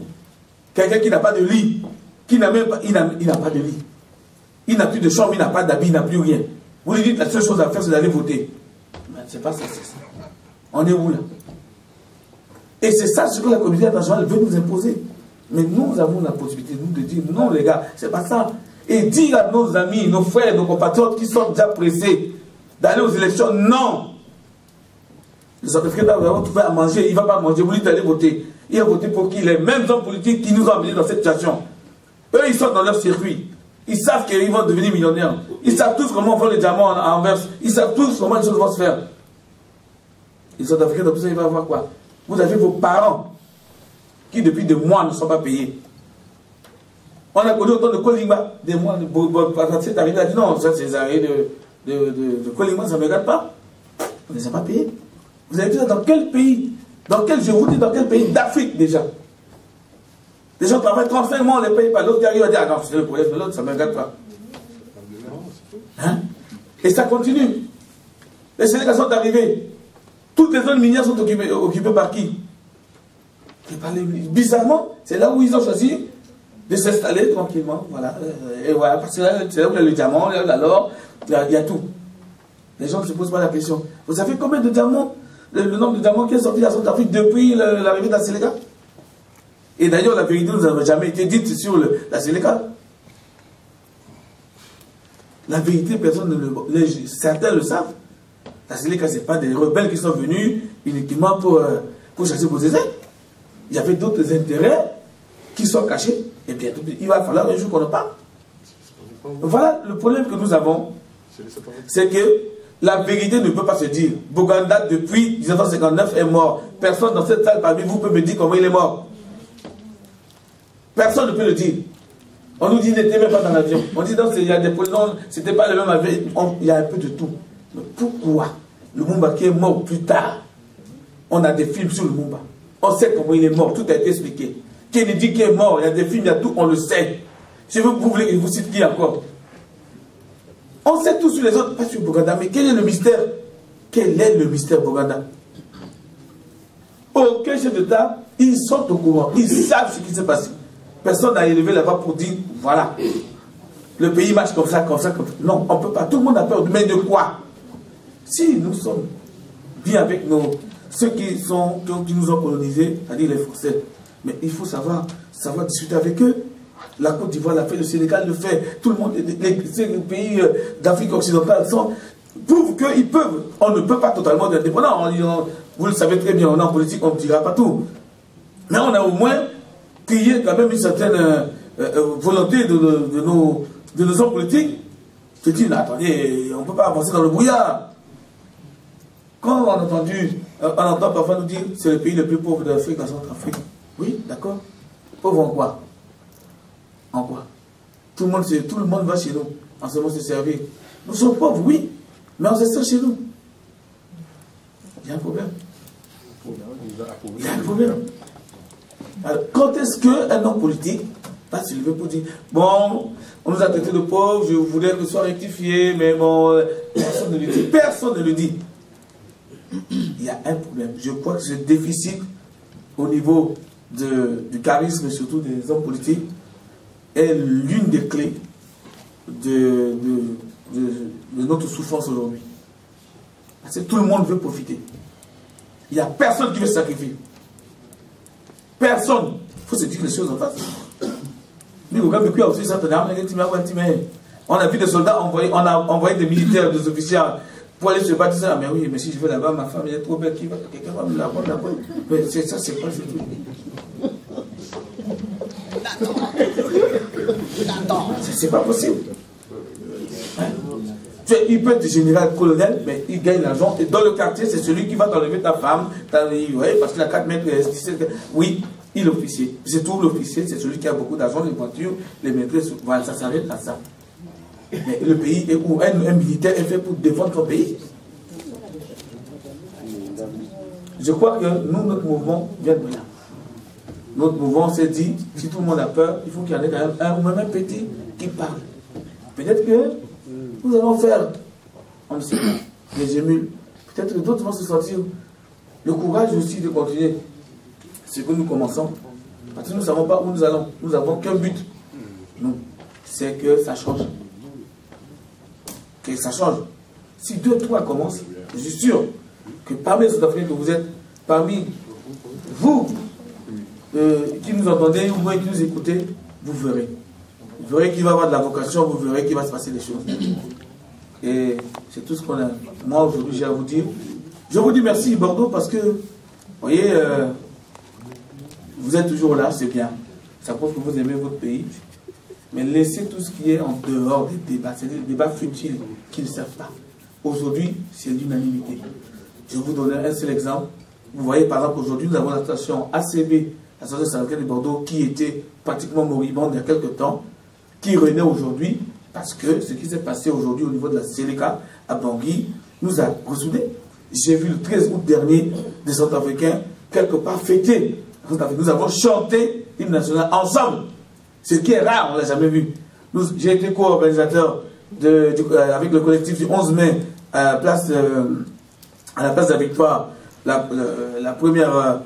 Quelqu'un qui n'a pas de lit, qui n'a même pas, il n'a pas de lit. Il n'a plus de chambre, il n'a pas d'habit, il n'a plus rien. Vous lui dites la seule chose à faire, c'est d'aller voter. Mais c'est pas ça, c'est ça. On est où là? Et c'est ça ce que la communauté internationale veut nous imposer. Mais nous avons la possibilité, nous, de dire non les gars, c'est pas ça. Et dire à nos amis, nos frères, nos compatriotes qui sont déjà pressés d'aller aux élections, non. Les Centrafricains doivent trouver à manger, il ne va pas manger, vous dites d'aller voter. Il a voté pour qui? Les mêmes hommes politiques qui nous ont amenés dans cette situation. Eux, ils sont dans leur circuit. Ils savent qu'ils vont devenir millionnaires. Ils savent tous comment on vend les diamants en Anvers. Ils savent tous comment les choses vont se faire. Les Centrafricains, donc ça, ils vont avoir quoi? Vous avez vos parents qui, depuis des mois, ne sont pas payés. On a connu autant de Kolimba, des mois, c'est arrivé à dire non, ça, c'est les arrêts de Kolimba, ça ne me regarde pas. On ne les a pas payés. Vous avez vu ça dans quel pays? Je vous dis dans quel pays d'Afrique déjà? Les gens travaillent 35 mois, on ne les paye pas. L'autre qui arrive à dire, ah non, c'est le problème de l'autre, ça ne me regarde pas. Hein? Et ça continue. Les Sénégalais sont arrivés. Toutes les zones minières sont occupées par qui? Bizarrement, c'est là où ils ont choisi de s'installer tranquillement. Voilà. Et voilà, parce que c'est là où il y a le diamant, il y a l'or, il y a tout. Les gens ne se posent pas la question. Vous savez combien de diamants, le nombre de diamants qui est sorti de la Centrafrique depuis l'arrivée de la Sénégal? Et d'ailleurs, la vérité ne nous a jamais été dite sur la Sénégal. La vérité, personne ne le... certains le savent. La Sénégal, ce n'est pas des rebelles qui sont venus uniquement pour chasser vos aisettes. Il y avait d'autres intérêts qui sont cachés. Et bien, il va falloir un jour qu'on en parle. Voilà le problème que nous avons. C'est que la vérité ne peut pas se dire. Boganda, depuis 1959, est mort. Personne dans cette salle parmi vous peut me dire comment il est mort. Personne ne peut le dire. On nous dit qu'il n'était même pas dans l'avion. On dit non, il y a des non, c'était pas le même avion. Il y a un peu de tout. Mais pourquoi Lumumba qui est mort plus tard, on a des films sur Lumumba. On sait comment il est mort, tout a été expliqué. Kennedy qui est mort, il y a des films, il y a tout, on le sait. Je veux prouver que vous citez qui encore. On sait tout sur les autres, pas sur Boganda, mais quel est le mystère? Quel est le mystère Boganda? Aucun chef d'État, ils sont au courant, ils savent ce qui s'est passé. Personne n'a élevé la voix pour dire, voilà, le pays marche comme ça, comme ça, comme ça. Non, on ne peut pas, tout le monde a peur, mais de quoi? Si nous sommes bien avec ceux qui nous ont colonisés, c'est-à-dire les Français, mais il faut savoir discuter avec eux. La Côte d'Ivoire l'a fait, le Sénégal le fait, tout le monde, les pays d'Afrique occidentale prouvent qu'ils peuvent. On ne peut pas totalement être indépendant. Vous le savez très bien, on est en politique, on ne dira pas tout. Mais on a au moins crié quand même une certaine volonté de nos hommes politiques. Je dis, attendez, on ne peut pas avancer dans le brouillard. Quand on entend parfois nous dire que c'est le pays le plus pauvre d'Afrique, la Centrafrique. Oui, d'accord. Pauvre en quoi? En quoi? Tout le monde va chez nous, en ce moment se servir. Nous sommes pauvres, oui, mais on se sert chez nous. Il y a un problème. Il y a un problème. Alors, quand est-ce qu'un homme politique va se lever pour dire, bon, on nous a traités de pauvres, je voulais que ce soit rectifié, mais bon, personne ne le dit. Personne ne le dit. Il y a un problème. Je crois que ce déficit au niveau du charisme, surtout des hommes politiques, est l'une des clés de notre souffrance aujourd'hui. Parce que tout le monde veut profiter. Il n'y a personne qui veut se sacrifier. Personne. Il faut se dire les choses en face. On a vu des soldats envoyer, on a envoyé des militaires, des officiers pour aller se battre. Ah, mais oui, mais si je vais là-bas, ma femme elle est trop belle, quelqu'un va me la voir là-bas. Mais ça, c'est pas ce truc. C'est pas possible. Hein? Il peut être général, colonel, mais il gagne l'argent. Et dans le quartier, c'est celui qui va t'enlever ta femme. Ouais, parce qu'il a 4 mètres. Oui, il est officier. C'est tout l'officier, c'est celui qui a beaucoup d'argent, les voitures, les maîtrises. Voilà, ça s'arrête à ça. Mais le pays est où un militaire est fait pour défendre son pays. Je crois que nous, notre mouvement vient de là. Notre mouvement s'est dit, si tout le monde a peur, il faut qu'il y en ait quand même un ou même un petit qui parle. Peut-être que nous allons faire, on ne sait pas, des émules. Peut-être que d'autres vont se sentir le courage aussi de continuer ce que nous commençons. Parce que nous ne savons pas où nous allons. Nous n'avons qu'un but. Nous, c'est que ça change. Que ça change. Si 2, 3 commencent, je suis sûr que parmi les Sud-Africains que vous êtes, parmi vous, qui nous entendez ou qui nous écoutez, vous verrez. Vous verrez qu'il va y avoir de la vocation, vous verrez qu'il va se passer des choses. Et c'est tout ce qu'on a. Moi, aujourd'hui, j'ai à vous dire, Je vous dis merci Bordeaux parce que, vous voyez, vous êtes toujours là, c'est bien. Ça prouve que vous aimez votre pays. Mais laissez tout ce qui est en dehors des débats, c'est des débats futiles qui ne servent pas. Aujourd'hui, c'est l'unanimité. Je vais vous donner un seul exemple. Vous voyez par exemple aujourd'hui, nous avons la station ACB, la station syndicale de Bordeaux, qui était pratiquement moribonde il y a quelques temps, qui renaît aujourd'hui, parce que ce qui s'est passé aujourd'hui au niveau de la Séléka à Bangui nous a ressoudés. J'ai vu le 13 août dernier des Centrafricains quelque part fêter. Nous avons chanté l'hymne national ensemble. Ce qui est rare, on ne l'a jamais vu. J'ai été co-organisateur avec le collectif du 11 mai à la place de la Victoire, la première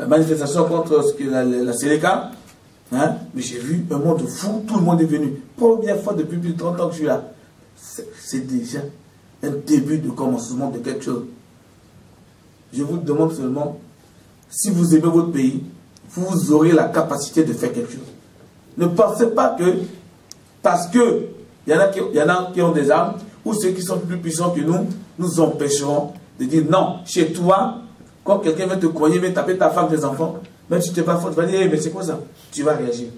manifestation contre la Séléka. Hein? Mais j'ai vu un monde fou, tout le monde est venu. Première fois depuis plus de 30 ans que je suis là. C'est déjà un début de commencement de quelque chose. Je vous demande seulement, si vous aimez votre pays, vous aurez la capacité de faire quelque chose. Ne pensez pas que, parce que il y en a qui ont des armes, ou ceux qui sont plus puissants que nous empêcheront de dire non. Chez toi, quand quelqu'un vient te croyer, vient taper ta femme, tes enfants, même si tu n'es pas fort, tu vas dire, hey, mais c'est quoi ça? Tu vas réagir.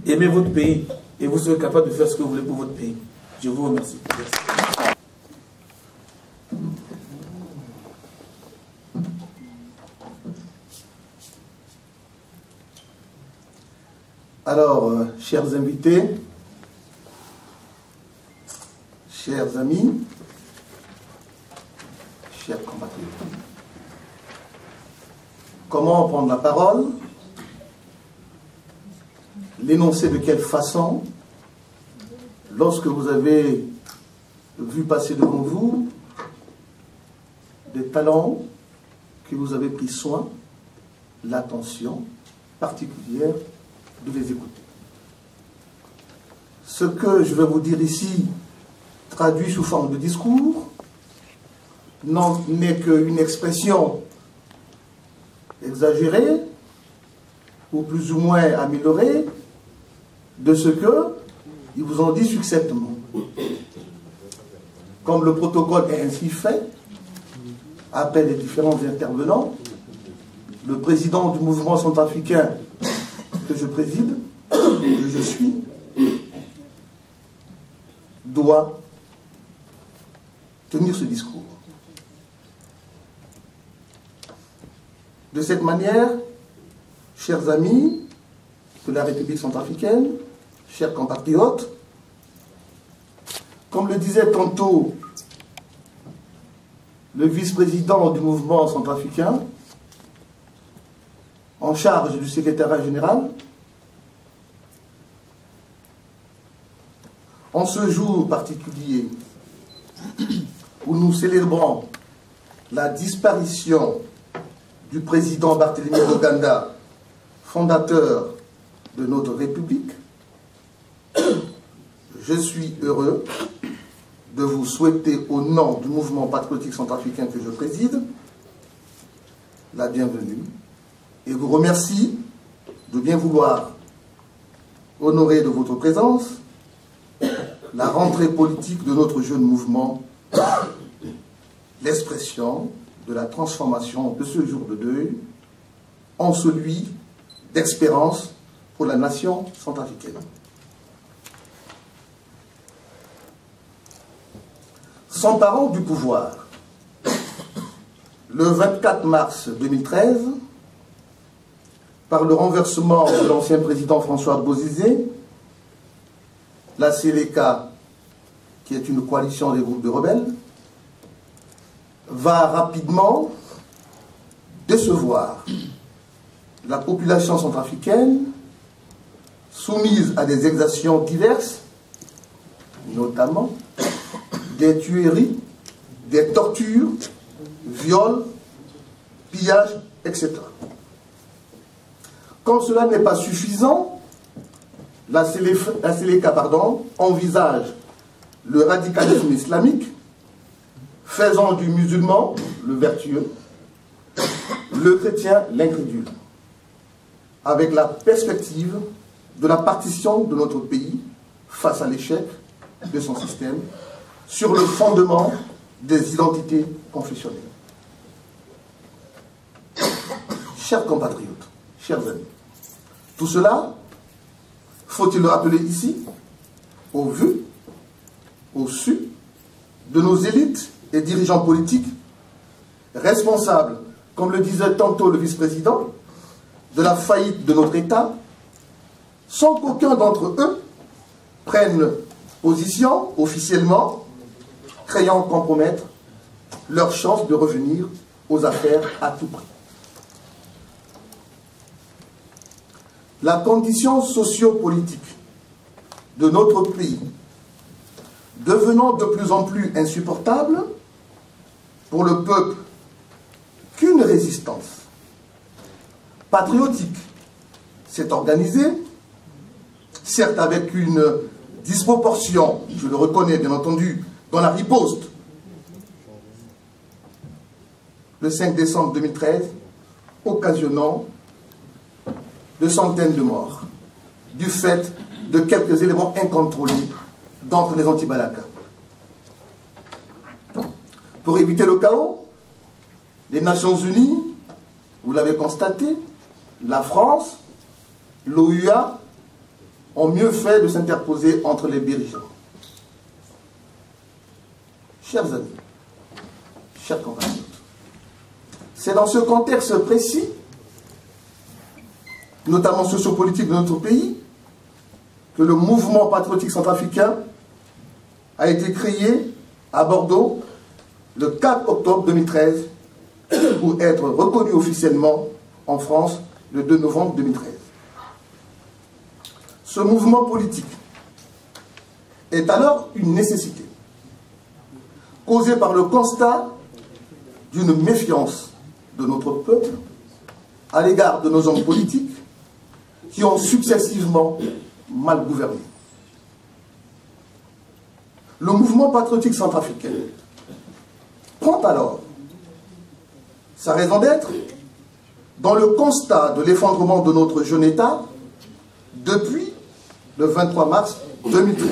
Aimez votre pays et vous serez capable de faire ce que vous voulez pour votre pays. Je vous remercie. Merci. Alors, chers invités, chers amis, chers compatriotes, comment prendre la parole? L'énoncer de quelle façon? Lorsque vous avez vu passer devant vous des talents que vous avez pris soin, l'attention particulière de les écouter. Ce que je vais vous dire ici, traduit sous forme de discours, n'est qu'une expression exagérée ou plus ou moins améliorée de ce qu'ils vous ont dit succinctement. Comme le protocole est ainsi fait, après les différents intervenants, le président du mouvement centrafricain que je préside, que je suis, doit tenir ce discours. De cette manière, chers amis de la République centrafricaine, chers compatriotes, comme le disait tantôt le vice-président du mouvement centrafricain, en charge du secrétariat général, en ce jour particulier où nous célébrons la disparition du président Barthélemy Boganda, fondateur de notre République, je suis heureux de vous souhaiter au nom du mouvement patriotique centrafricain que je préside la bienvenue et vous remercie de bien vouloir honorer de votre présence la rentrée politique de notre jeune mouvement, l'expression de la transformation de ce jour de deuil en celui d'espérance pour la nation centrafricaine. S'emparant du pouvoir, le 24 mars 2013, par le renversement de l'ancien président François Bozizé, la Séléka, qui est une coalition des groupes de rebelles, va rapidement décevoir la population centrafricaine soumise à des exactions diverses, notamment des tueries, des tortures, viols, pillages, etc. Quand cela n'est pas suffisant, la Séléka envisage le radicalisme islamique, faisant du musulman le vertueux, le chrétien l'incrédule, avec la perspective de la partition de notre pays face à l'échec de son système sur le fondement des identités confessionnelles. chers compatriotes, chers amis, tout cela, faut-il le rappeler ici, au vu, au su de nos élites et dirigeants politiques, responsables, comme le disait tantôt le vice-président, de la faillite de notre État, sans qu'aucun d'entre eux prenne position officiellement, craignant compromettre leur chance de revenir aux affaires à tout prix. La condition socio-politique de notre pays devenant de plus en plus insupportable pour le peuple, qu'une résistance patriotique s'est organisée, certes avec une disproportion, je le reconnais bien entendu, dans la riposte, le 5 décembre 2013, occasionnant de centaines de morts, du fait de quelques éléments incontrôlés d'entre les anti-Balaka. Pour éviter le chaos, les Nations Unies, vous l'avez constaté, la France, l'OUA ont mieux fait de s'interposer entre les belligérants. Chers amis, chers compatriotes, c'est dans ce contexte précis, notamment sociopolitique de notre pays, que le mouvement patriotique centrafricain a été créé à Bordeaux le 4 octobre 2013 pour être reconnu officiellement en France le 2 novembre 2013. Ce mouvement politique est alors une nécessité, causée par le constat d'une méfiance de notre peuple à l'égard de nos hommes politiques qui ont successivement mal gouverné. Le mouvement patriotique centrafricain prend alors sa raison d'être dans le constat de l'effondrement de notre jeune État depuis le 23 mars 2013.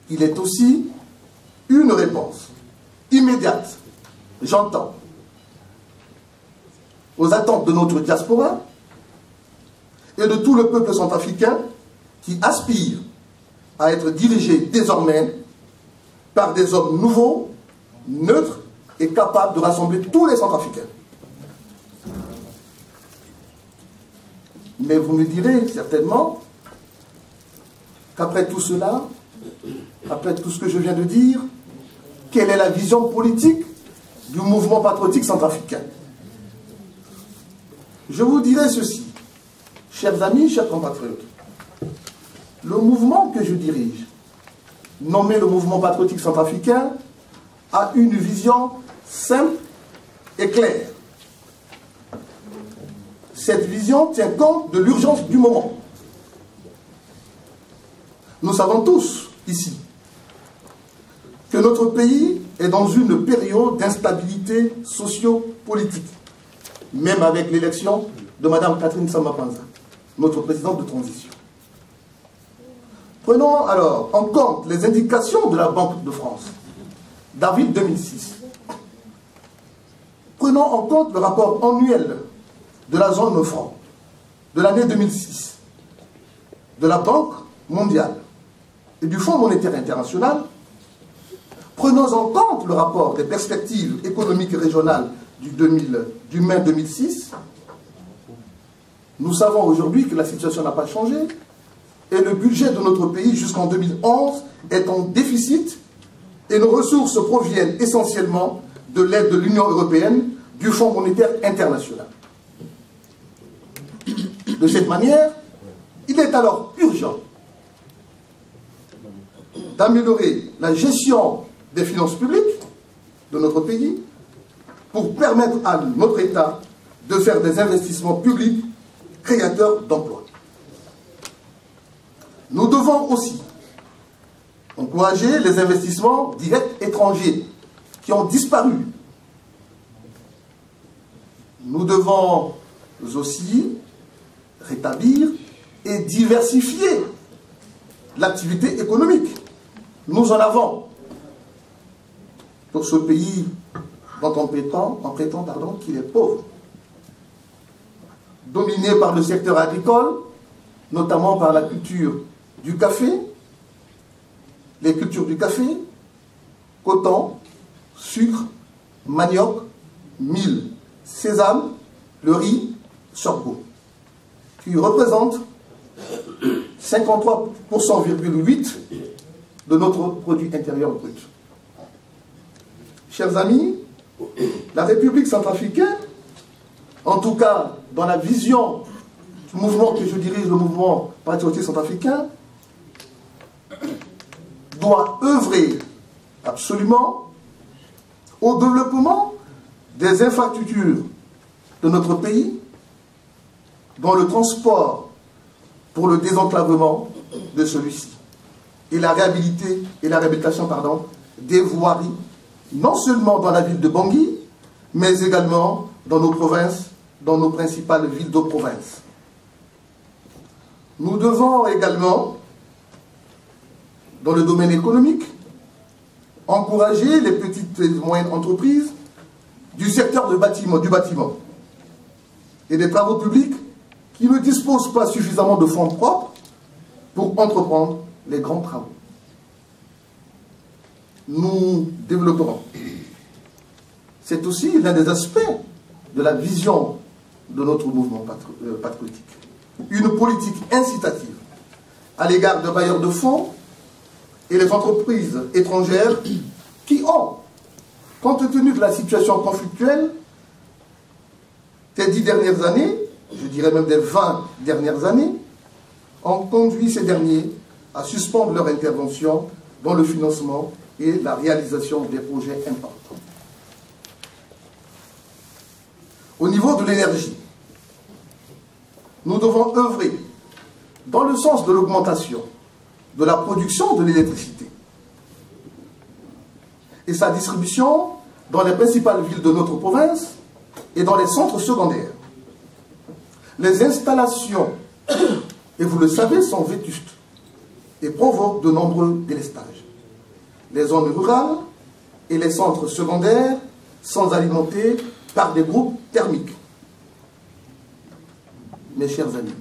Il est aussi une réponse immédiate, j'entends, aux attentes de notre diaspora et de tout le peuple centrafricain qui aspire à être dirigé désormais par des hommes nouveaux, neutres et capables de rassembler tous les Centrafricains. Mais vous me direz certainement qu'après tout cela, après tout ce que je viens de dire, quelle est la vision politique du mouvement patriotique centrafricain? Je vous dirai ceci, chers amis, chers compatriotes. Le mouvement que je dirige, nommé le mouvement patriotique centrafricain, a une vision simple et claire. Cette vision tient compte de l'urgence du moment. Nous savons tous, ici, que notre pays est dans une période d'instabilité socio-politique, même avec l'élection de Mme Catherine Samba-Panza, notre présidente de transition. Prenons alors en compte les indications de la Banque de France, d'avril 2006. Prenons en compte le rapport annuel de la zone franc, de l'année 2006, de la Banque mondiale et du Fonds monétaire international. Prenons en compte le rapport des perspectives économiques et régionales du mai 2006. Nous savons aujourd'hui que la situation n'a pas changé et le budget de notre pays jusqu'en 2011 est en déficit et nos ressources proviennent essentiellement de l'aide de l'Union européenne, du Fonds monétaire international. De cette manière, il est alors urgent d'améliorer la gestion des finances publiques de notre pays pour permettre à notre État de faire des investissements publics créateurs d'emplois. Nous devons aussi encourager les investissements directs étrangers qui ont disparu. Nous devons aussi rétablir et diversifier l'activité économique. Nous en avons pour ce pays dont on prétend qu'il est pauvre. dominée par le secteur agricole, notamment par la culture du café, les cultures du café, coton, sucre, manioc, mil, sésame, le riz, sorgho, qui représente 53,8% de notre produit intérieur brut. Chers amis, la République centrafricaine, en tout cas dans la vision du mouvement que je dirige, le mouvement patriotique centrafricain, doit œuvrer absolument au développement des infrastructures de notre pays, dans le transport pour le désenclavement de celui-ci et la réhabilitation des voiries, non seulement dans la ville de Bangui, mais également dans nos provinces, dans nos principales villes de province. Nous devons également, dans le domaine économique, encourager les petites et moyennes entreprises du secteur du bâtiment et des travaux publics qui ne disposent pas suffisamment de fonds propres pour entreprendre les grands travaux. Nous développerons. C'est aussi l'un des aspects de la vision de notre mouvement patriotique. Une politique incitative à l'égard de bailleurs de fonds et les entreprises étrangères qui ont, compte tenu de la situation conflictuelle des 10 dernières années, je dirais même des 20 dernières années, ont conduit ces derniers à suspendre leur intervention dans le financement et la réalisation des projets importants. Au niveau de l'énergie, nous devons œuvrer dans le sens de l'augmentation de la production de l'électricité et sa distribution dans les principales villes de notre province et dans les centres secondaires. Les installations, et vous le savez, sont vétustes et provoquent de nombreux délestages. Les zones rurales et les centres secondaires sont alimentés par des groupes thermiques. Mes chers amis,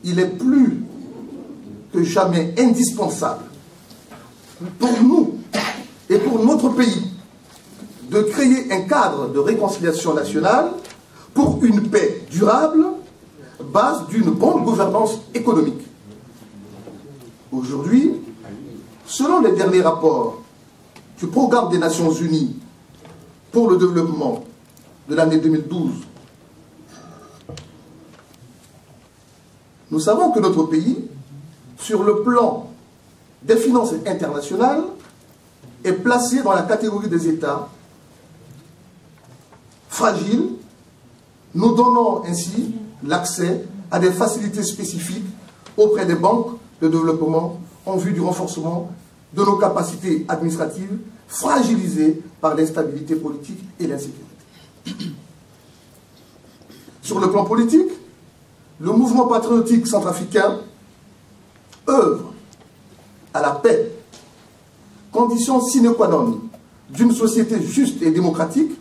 il est plus que jamais indispensable pour nous et pour notre pays de créer un cadre de réconciliation nationale pour une paix durable, base d'une bonne gouvernance économique. Aujourd'hui, selon les derniers rapports du Programme des Nations Unies pour le développement de l'année 2012, nous savons que notre pays, sur le plan des finances internationales, est placé dans la catégorie des États fragiles, nous donnons ainsi l'accès à des facilités spécifiques auprès des banques de développement en vue du renforcement de nos capacités administratives fragilisées par l'instabilité politique et l'insécurité. Sur le plan politique, le mouvement patriotique centrafricain œuvre à la paix, condition sine qua non d'une société juste et démocratique,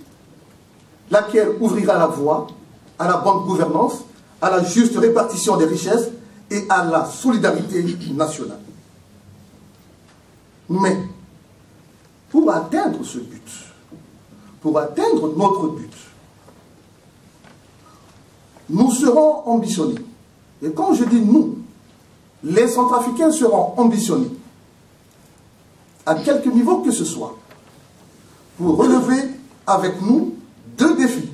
laquelle ouvrira la voie à la bonne gouvernance, à la juste répartition des richesses et à la solidarité nationale. Mais, pour atteindre ce but, pour atteindre notre but, nous serons ambitionnés. Et quand je dis nous, les Centrafricains seront ambitionnés, à quelque niveau que ce soit, pour relever avec nous deux défis.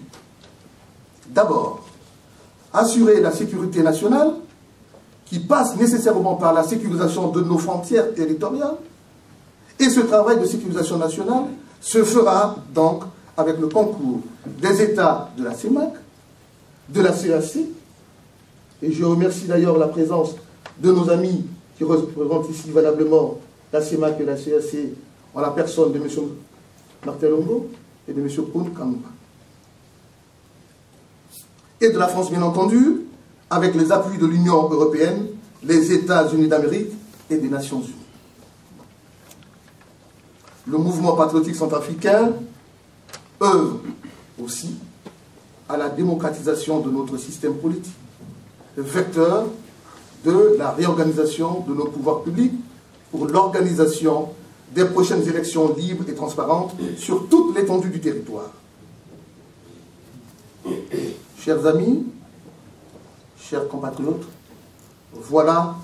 D'abord, assurer la sécurité nationale, qui passe nécessairement par la sécurisation de nos frontières territoriales. Et ce travail de sécurisation nationale se fera donc avec le concours des États de la CEMAC, de la CAC, et je remercie d'ailleurs la présence de nos amis qui représentent ici valablement la CEMAC et la CAC en la personne de M. Martin Longo et de M. Koun Kanouba. Et de la France, bien entendu, avec les appuis de l'Union européenne, les États-Unis d'Amérique et des Nations Unies. Le mouvement patriotique centrafricain œuvre aussi à la démocratisation de notre système politique, vecteur de la réorganisation de nos pouvoirs publics pour l'organisation des prochaines élections libres et transparentes sur toute l'étendue du territoire. Chers amis, chers compatriotes, voilà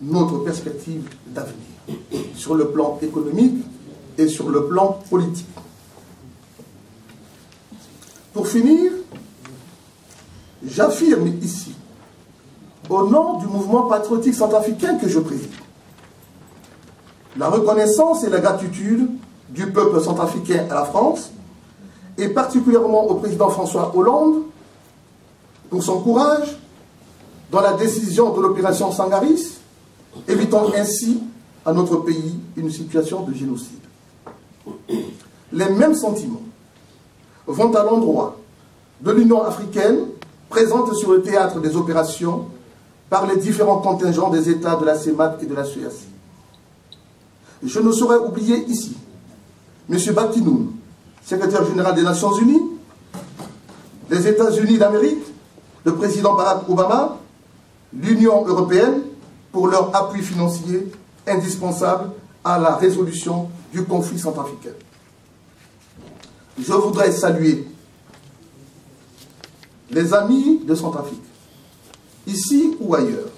notre perspective d'avenir sur le plan économique et sur le plan politique. Pour finir, j'affirme ici, au nom du mouvement patriotique centrafricain que je préside, la reconnaissance et la gratitude du peuple centrafricain à la France, et particulièrement au président François Hollande, pour son courage dans la décision de l'opération Sangaris, évitant ainsi à notre pays une situation de génocide. Les mêmes sentiments vont à l'endroit de l'Union africaine, présente sur le théâtre des opérations par les différents contingents des États de la CEMAC et de la CEEAC. Je ne saurais oublier ici M. Ban Ki-moon, secrétaire général des Nations Unies, les États-Unis d'Amérique, le président Barack Obama, l'Union européenne, pour leur appui financier indispensable à la résolution du conflit centrafricain. Je voudrais saluer les amis de Centrafrique, ici ou ailleurs,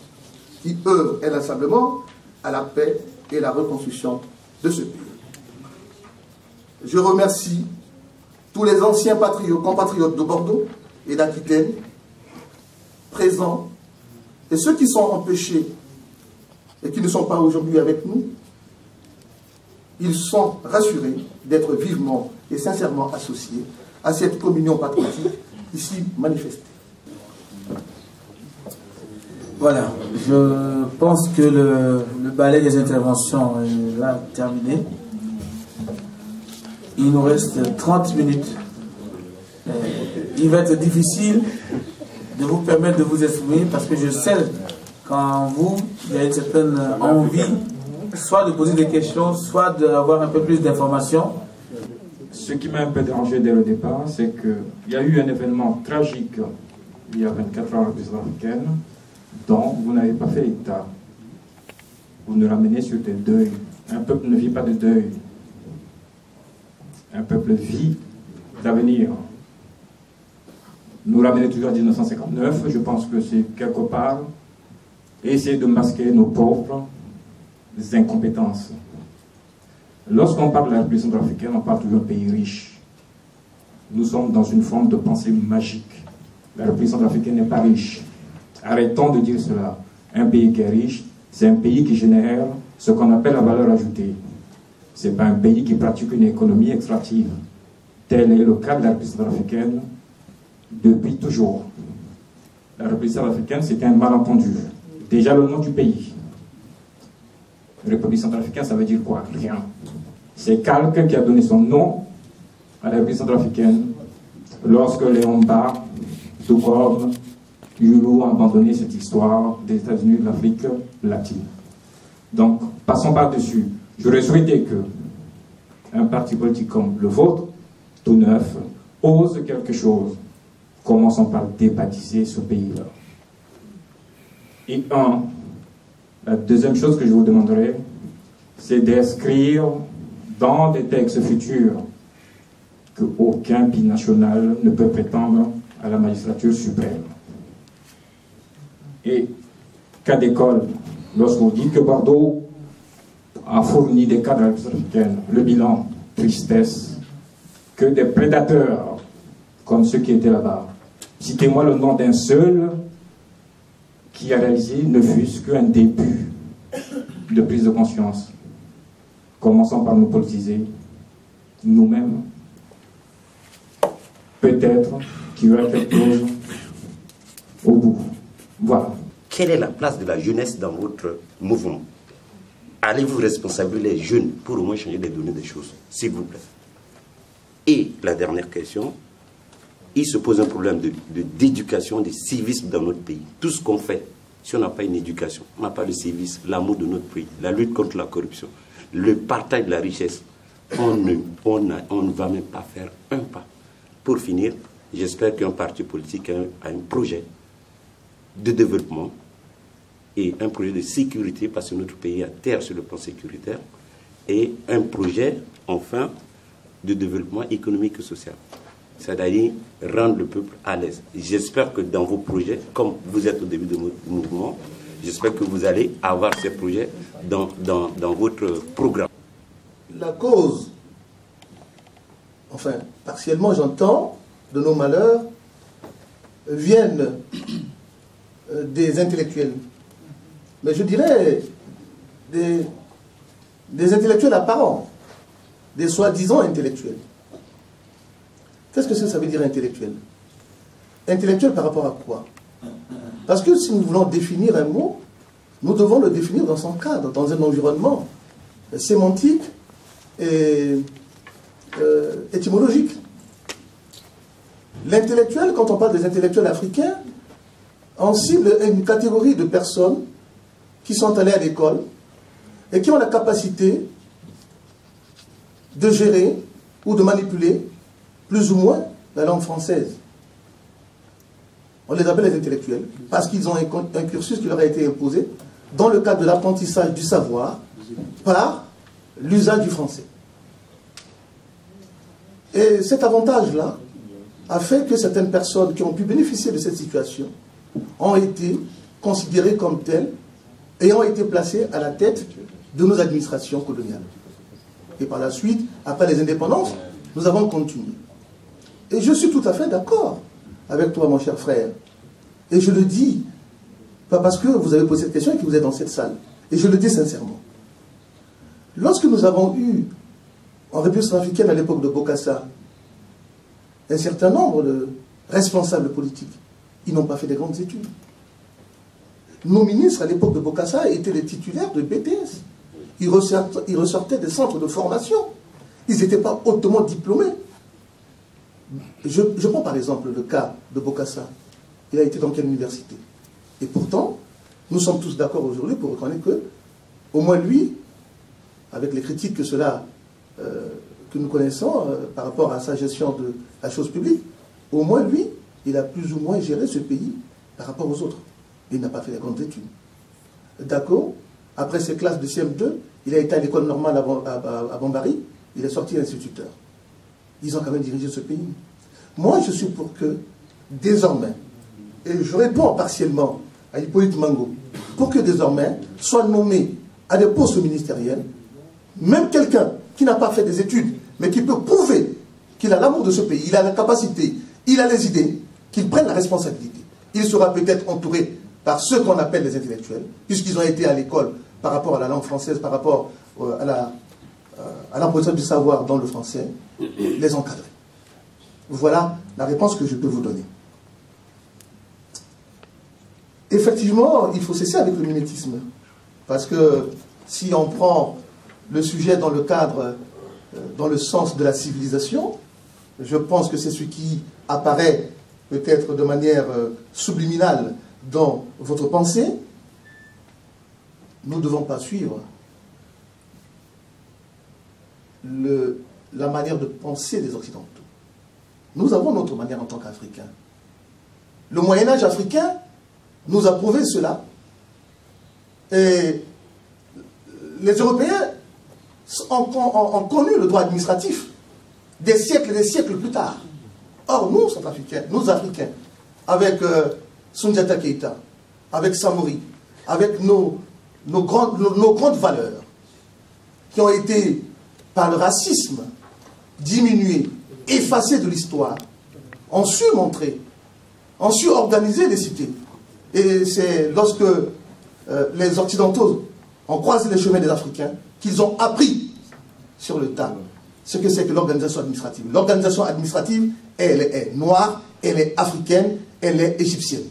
qui œuvrent inlassablement à la paix et la reconstruction de ce pays. Je remercie tous les anciens compatriotes de Bordeaux et d'Aquitaine, présents, et ceux qui sont empêchés et qui ne sont pas aujourd'hui avec nous. Ils sont rassurés d'être vivement et sincèrement associés à cette communion patriotique ici manifestée. Voilà, je pense que le balai des interventions est là terminé. Il nous reste 30 minutes. Il va être difficile de vous permettre de vous exprimer parce que je sais qu'en vous, il y a une certaine envie soit de poser des questions, soit d'avoir un peu plus d'informations. Ce qui m'a un peu dérangé dès le départ, c'est qu'il y a eu un événement tragique il y a 24 heures à la République africaine dont vous n'avez pas fait état. Vous nous ramenez sur des deuils. Un peuple ne vit pas de deuil. Un peuple vit d'avenir. Nous ramener toujours à 1959, je pense que c'est quelque part essayer de masquer nos pauvres incompétences. Lorsqu'on parle de la République centrafricaine, on parle d'un pays riche. Nous sommes dans une forme de pensée magique. La République centrafricaine n'est pas riche. Arrêtons de dire cela. Un pays qui est riche, c'est un pays qui génère ce qu'on appelle la valeur ajoutée. Ce n'est pas un pays qui pratique une économie extractive. Tel est le cas de la République centrafricaine depuis toujours. La République centrafricaine, c'est un malentendu. Déjà le nom du pays. République centrafricaine, ça veut dire quoi? Rien. C'est Calque qui a donné son nom à la République centrafricaine lorsque Léon Mba, tout comme Yulu ont abandonné cette histoire des États-Unis de l'Afrique latine. Donc, passons par-dessus. J'aurais souhaité que un parti politique comme le vôtre, tout neuf, ose quelque chose. Commençons par débaptiser ce pays-là. Et la deuxième chose que je vous demanderai, c'est d'inscrire dans des textes futurs qu'aucun binational ne peut prétendre à la magistrature suprême. Et cas d'école, lorsque vous dites que Bordeaux a fourni des cadres africains, le bilan, tristesse, que des prédateurs comme ceux qui étaient là-bas. Citez-moi le nom d'un seul qui a réalisé ne fût-ce qu'un début de prise de conscience. Commençons par nous politiser nous-mêmes. Peut-être qu'il y aura quelque chose au bout. Voilà. Quelle est la place de la jeunesse dans votre mouvement? Allez-vous responsabiliser les jeunes pour au moins changer des données des choses, s'il vous plaît? Et la dernière question, il se pose un problème d'éducation, de civisme dans notre pays. Tout ce qu'on fait, si on n'a pas une éducation, on n'a pas de civisme, l'amour de notre pays, la lutte contre la corruption, le partage de la richesse, on ne va même pas faire un pas. Pour finir, j'espère qu'un parti politique a un projet de développement et un projet de sécurité, parce que notre pays a terre sur le plan sécuritaire, et un projet, enfin, de développement économique et social. C'est-à-dire rendre le peuple à l'aise. J'espère que dans vos projets, comme vous êtes au début de votre mouvement, j'espère que vous allez avoir ces projets dans votre programme. La cause, enfin, partiellement j'entends, de nos malheurs, viennent des intellectuels. Mais je dirais des intellectuels apparents, des soi-disant intellectuels. Qu'est-ce que ça veut dire intellectuel? Intellectuel par rapport à quoi? Parce que si nous voulons définir un mot, nous devons le définir dans son cadre, dans un environnement sémantique et étymologique. L'intellectuel, quand on parle des intellectuels africains, on cible une catégorie de personnes qui sont allées à l'école et qui ont la capacité de gérer ou de manipuler plus ou moins la langue française. On les appelle les intellectuels parce qu'ils ont un cursus qui leur a été imposé dans le cadre de l'apprentissage du savoir par l'usage du français. Et cet avantage-là a fait que certaines personnes qui ont pu bénéficier de cette situation ont été considérées comme telles et ont été placées à la tête de nos administrations coloniales. Et par la suite, après les indépendances, nous avons continué. Et je suis tout à fait d'accord avec toi, mon cher frère. Et je le dis, pas parce que vous avez posé cette question et que vous êtes dans cette salle. Et je le dis sincèrement. Lorsque nous avons eu, en République centrafricaine à l'époque de Bokassa, un certain nombre de responsables politiques, ils n'ont pas fait de grandes études. Nos ministres à l'époque de Bokassa étaient les titulaires de BTS. Ils ressortaient des centres de formation. Ils n'étaient pas hautement diplômés. Je prends par exemple le cas de Bokassa. Il a été dans quelle université? Et pourtant, nous sommes tous d'accord aujourd'hui pour reconnaître que, au moins lui, avec les critiques que nous connaissons par rapport à sa gestion de la chose publique, au moins lui, il a plus ou moins géré ce pays par rapport aux autres. Il n'a pas fait les grandes études. D'accord? Après ses classes de CM2, il a été à l'école normale à Bambari, il est sorti instituteur. Ils ont quand même dirigé ce pays. Moi, je suis pour que, désormais, et je réponds partiellement à Hippolyte Mango, pour que désormais soit nommé à des postes ministériels, même quelqu'un qui n'a pas fait des études, mais qui peut prouver qu'il a l'amour de ce pays, il a la capacité, il a les idées, qu'il prenne la responsabilité. Il sera peut-être entouré par ceux qu'on appelle les intellectuels, puisqu'ils ont été à l'école par rapport à la langue française, par rapport à l'apprentissage du savoir dans le français, les encadrer. Voilà la réponse que je peux vous donner. Effectivement, il faut cesser avec le mimétisme. Parce que si on prend le sujet dans le cadre, dans le sens de la civilisation, je pense que c'est ce qui apparaît peut-être de manière subliminale dans votre pensée. Nous ne devons pas suivre la manière de penser des Occidentaux. Nous avons notre manière en tant qu'Africains. Le Moyen-Âge africain nous a prouvé cela. Et les Européens ont connu le droit administratif des siècles et des siècles plus tard. Or, nous, Centrafricains, nous Africains, avec Soundiata Keïta, avec Samori, avec nos grandes valeurs, qui ont été, par le racisme, diminuées, effacées de l'histoire, ont su montrer, ont su organiser des cités. Et c'est lorsque les Occidentaux ont croisé les chemins des Africains qu'ils ont appris sur le tas ce que c'est que l'organisation administrative. L'organisation administrative, elle est noire, elle est africaine, elle est égyptienne.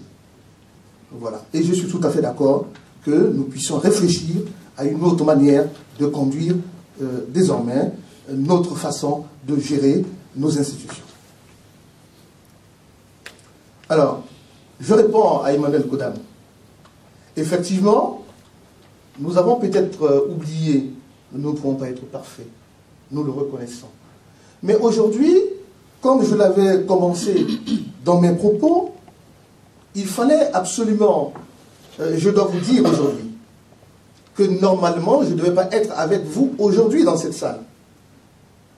Voilà. Et je suis tout à fait d'accord que nous puissions réfléchir à une autre manière de conduire désormais notre façon de gérer nos institutions. Alors, je réponds à Emmanuel Kodam. Effectivement, nous avons peut-être oublié, nous ne pouvons pas être parfaits, nous le reconnaissons. Mais aujourd'hui, comme je l'avais commencé dans mes propos, il fallait absolument, je dois vous dire aujourd'hui, que normalement, je ne devais pas être avec vous aujourd'hui dans cette salle.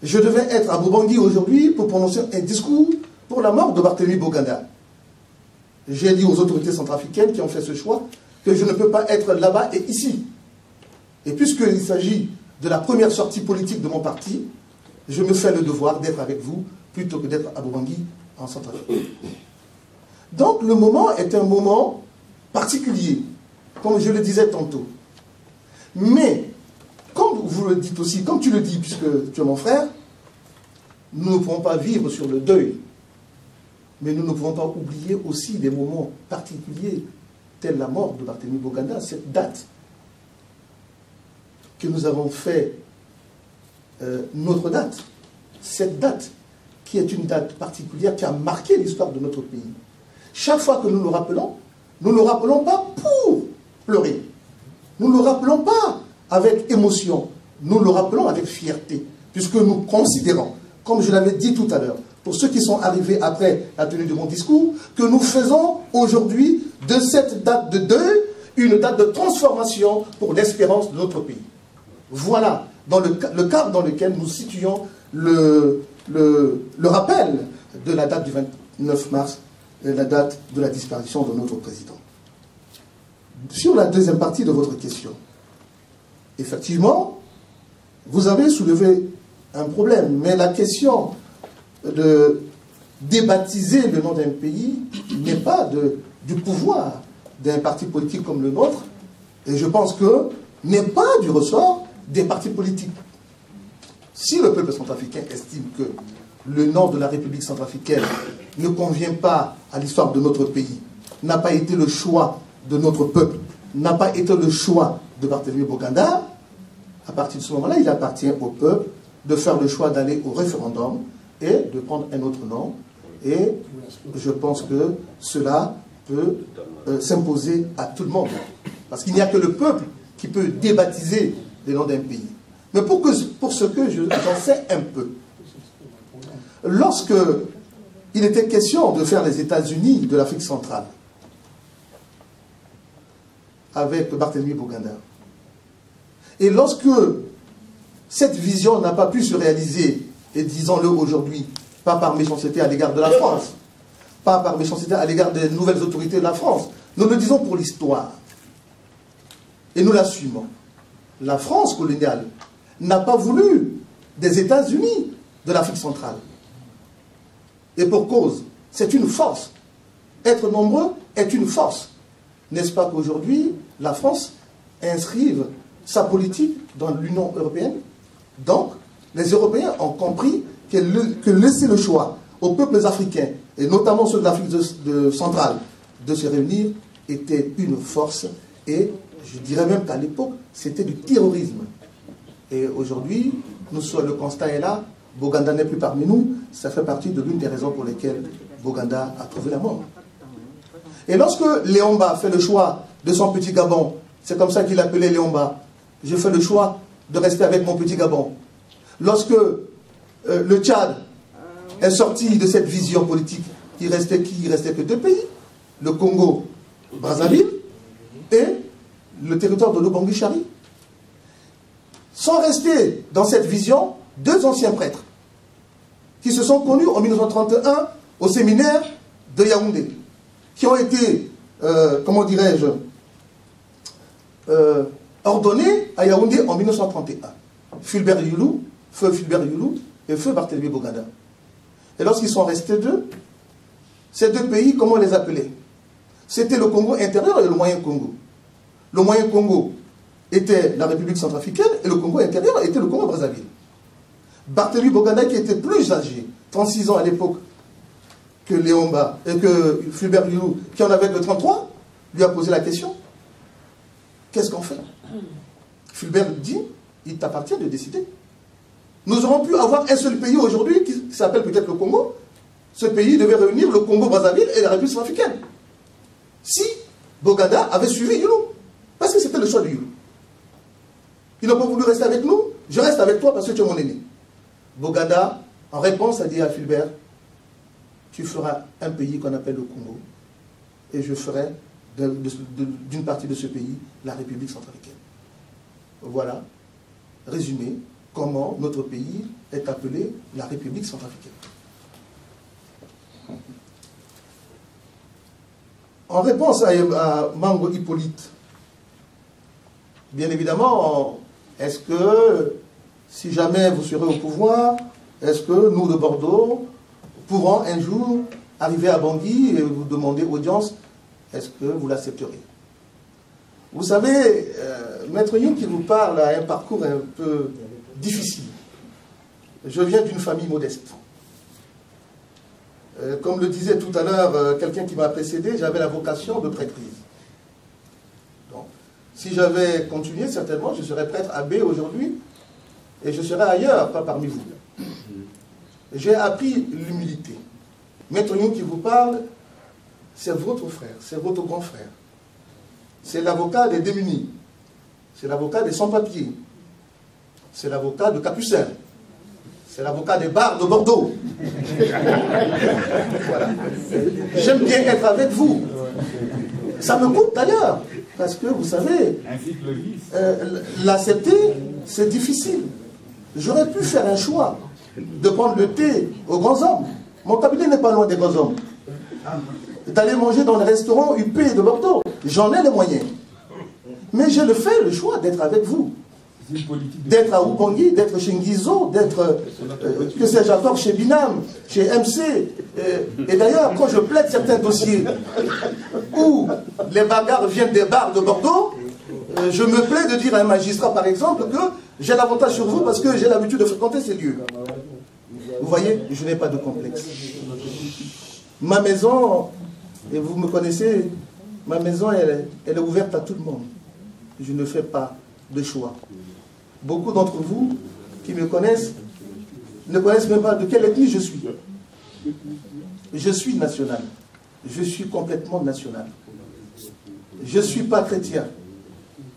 Je devais être à Bobangui aujourd'hui pour prononcer un discours pour la mort de Barthélemy Boganda. J'ai dit aux autorités centrafricaines qui ont fait ce choix que je ne peux pas être là-bas et ici. Et puisqu'il s'agit de la première sortie politique de mon parti, je me fais le devoir d'être avec vous plutôt que d'être à Bobangui en Centrafrique. Donc le moment est un moment particulier, comme je le disais tantôt. Mais, comme vous le dites aussi, comme tu le dis, puisque tu es mon frère, nous ne pouvons pas vivre sur le deuil. Mais nous ne pouvons pas oublier aussi des moments particuliers, tels la mort de Barthélemy Boganda, cette date que nous avons fait notre date. Cette date qui est une date particulière qui a marqué l'histoire de notre pays. Chaque fois que nous le rappelons pas pour pleurer. Nous ne le rappelons pas avec émotion. Nous le rappelons avec fierté. Puisque nous considérons, comme je l'avais dit tout à l'heure, pour ceux qui sont arrivés après la tenue de mon discours, que nous faisons aujourd'hui de cette date de deuil une date de transformation pour l'espérance de notre pays. Voilà dans le cadre dans lequel nous situons le rappel de la date du 29 mars, la date de la disparition de notre président. Sur la deuxième partie de votre question, effectivement, vous avez soulevé un problème, mais la question de débaptiser le nom d'un pays n'est pas du pouvoir d'un parti politique comme le nôtre, et je pense que n'est pas du ressort des partis politiques. Si le peuple centrafricain estime que le nom de la République centrafricaine ne convient pas à l'histoire de notre pays, n'a pas été le choix de notre peuple, n'a pas été le choix de Barthélemy Boganda, à partir de ce moment-là, il appartient au peuple de faire le choix d'aller au référendum et de prendre un autre nom. Et je pense que cela peut s'imposer à tout le monde. Parce qu'il n'y a que le peuple qui peut débaptiser le nom d'un pays. Mais pour ce que j'en sais un peu, lorsque il était question de faire les États-Unis de l'Afrique centrale, avec Barthélemy Boganda, et lorsque cette vision n'a pas pu se réaliser, et disons-le aujourd'hui, pas par méchanceté à l'égard de la France, pas par méchanceté à l'égard des nouvelles autorités de la France, nous le disons pour l'histoire, et nous l'assumons. La France coloniale n'a pas voulu des États-Unis de l'Afrique centrale. Et pour cause, c'est une force. Être nombreux est une force. N'est-ce pas qu'aujourd'hui, la France inscrive sa politique dans l'Union européenne? Donc, les Européens ont compris que laisser le choix aux peuples africains, et notamment ceux de l'Afrique centrale, de se réunir, était une force. Et je dirais même qu'à l'époque, c'était du terrorisme. Et aujourd'hui, le constat est là, Boganda n'est plus parmi nous, ça fait partie de l'une des raisons pour lesquelles Boganda a trouvé la mort. Et lorsque Léomba fait le choix de son petit Gabon, c'est comme ça qu'il appelait Léomba, je fais le choix de rester avec mon petit Gabon. Lorsque le Tchad est sorti de cette vision politique, il restait que deux pays, le Congo, Brazzaville, et le territoire de l'Obangi-Chari. Sont restés dans cette vision deux anciens prêtres qui se sont connus en 1931 au séminaire de Yaoundé, qui ont été, comment dirais-je, ordonnés à Yaoundé en 1931. Fulbert Youlou, feu Fulbert Youlou et feu Barthélemy Boganda. Et lorsqu'ils sont restés deux, ces deux pays, comment on les appelait? C'était le Congo intérieur et le moyen Congo. Le moyen Congo était la République centrafricaine et le Congo intérieur était le Congo Brazzaville. Barthélemy Boganda, qui était plus âgé, 36 ans à l'époque, que Léomba et que Fulbert Youlou, qui en avait que 33, lui a posé la question: qu'est-ce qu'on fait? Fulbert dit: il t'appartient de décider. Nous aurons pu avoir un seul pays aujourd'hui qui s'appelle peut-être le Congo. Ce pays devait réunir le Congo-Brazzaville et la République centrafricaine. Si Boganda avait suivi Youlou, parce que c'était le choix de Youlou. Ils n'ont pas voulu rester avec nous, je reste avec toi parce que tu es mon aîné. Boganda, en réponse, a dit à Fulbert: tu feras un pays qu'on appelle le Congo, et je ferai d'une partie de ce pays la République centrafricaine. Voilà, résumé, comment notre pays est appelé la République centrafricaine. En réponse à Mango Hippolyte, bien évidemment, est-ce que, si jamais vous serez au pouvoir, est-ce que nous de Bordeaux pourrons un jour arriver à Bangui et vous demander audience, est-ce que vous l'accepterez? Vous savez, Maître Youn qui vous parle a un parcours un peu difficile. Je viens d'une famille modeste. Comme le disait tout à l'heure quelqu'un qui m'a précédé, j'avais la vocation de prêtrise. Donc, si j'avais continué, certainement, je serais prêtre abbé aujourd'hui, et je serais ailleurs, pas parmi vous. J'ai appris l'humilité. Maître Youn qui vous parle, c'est votre frère, c'est votre grand frère. C'est l'avocat des démunis. C'est l'avocat des sans-papiers. C'est l'avocat de Capucin. C'est l'avocat des bars de Bordeaux. Voilà. J'aime bien être avec vous. Ça me coûte d'ailleurs. Parce que vous savez, l'accepter, c'est difficile. J'aurais pu faire un choix de prendre le thé aux grands hommes. Mon cabinet n'est pas loin des grands hommes. D'aller manger dans le restaurant UP de Bordeaux. J'en ai les moyens. Mais j'ai fait le choix d'être avec vous. D'être à Ubangi, d'être chez Nguizo, d'être, que sais-je encore, chez Binam, chez MC. Et d'ailleurs, quand je plaide certains dossiers où les bagarres viennent des bars de Bordeaux, je me plais de dire à un magistrat, par exemple, que j'ai l'avantage sur vous parce que j'ai l'habitude de fréquenter ces lieux. Vous voyez, je n'ai pas de complexe. Ma maison, et vous me connaissez, ma maison, elle est ouverte à tout le monde. Je ne fais pas de choix. Beaucoup d'entre vous qui me connaissent ne connaissent même pas de quelle ethnie je suis. Je suis national. Je suis complètement national. Je ne suis pas chrétien.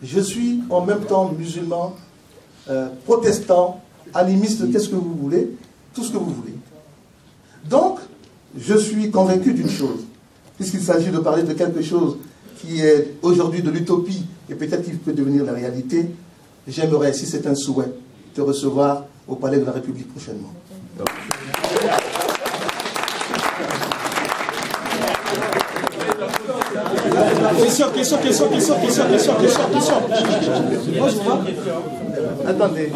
Je suis en même temps musulman, protestant, animiste, qu'est-ce que vous voulez, tout ce que vous voulez. Donc, je suis convaincu d'une chose, puisqu'il s'agit de parler de quelque chose qui est aujourd'hui de l'utopie et peut-être qu'il peut devenir la réalité, j'aimerais, si c'est un souhait, te recevoir au Palais de la République prochainement. Question. Attendez.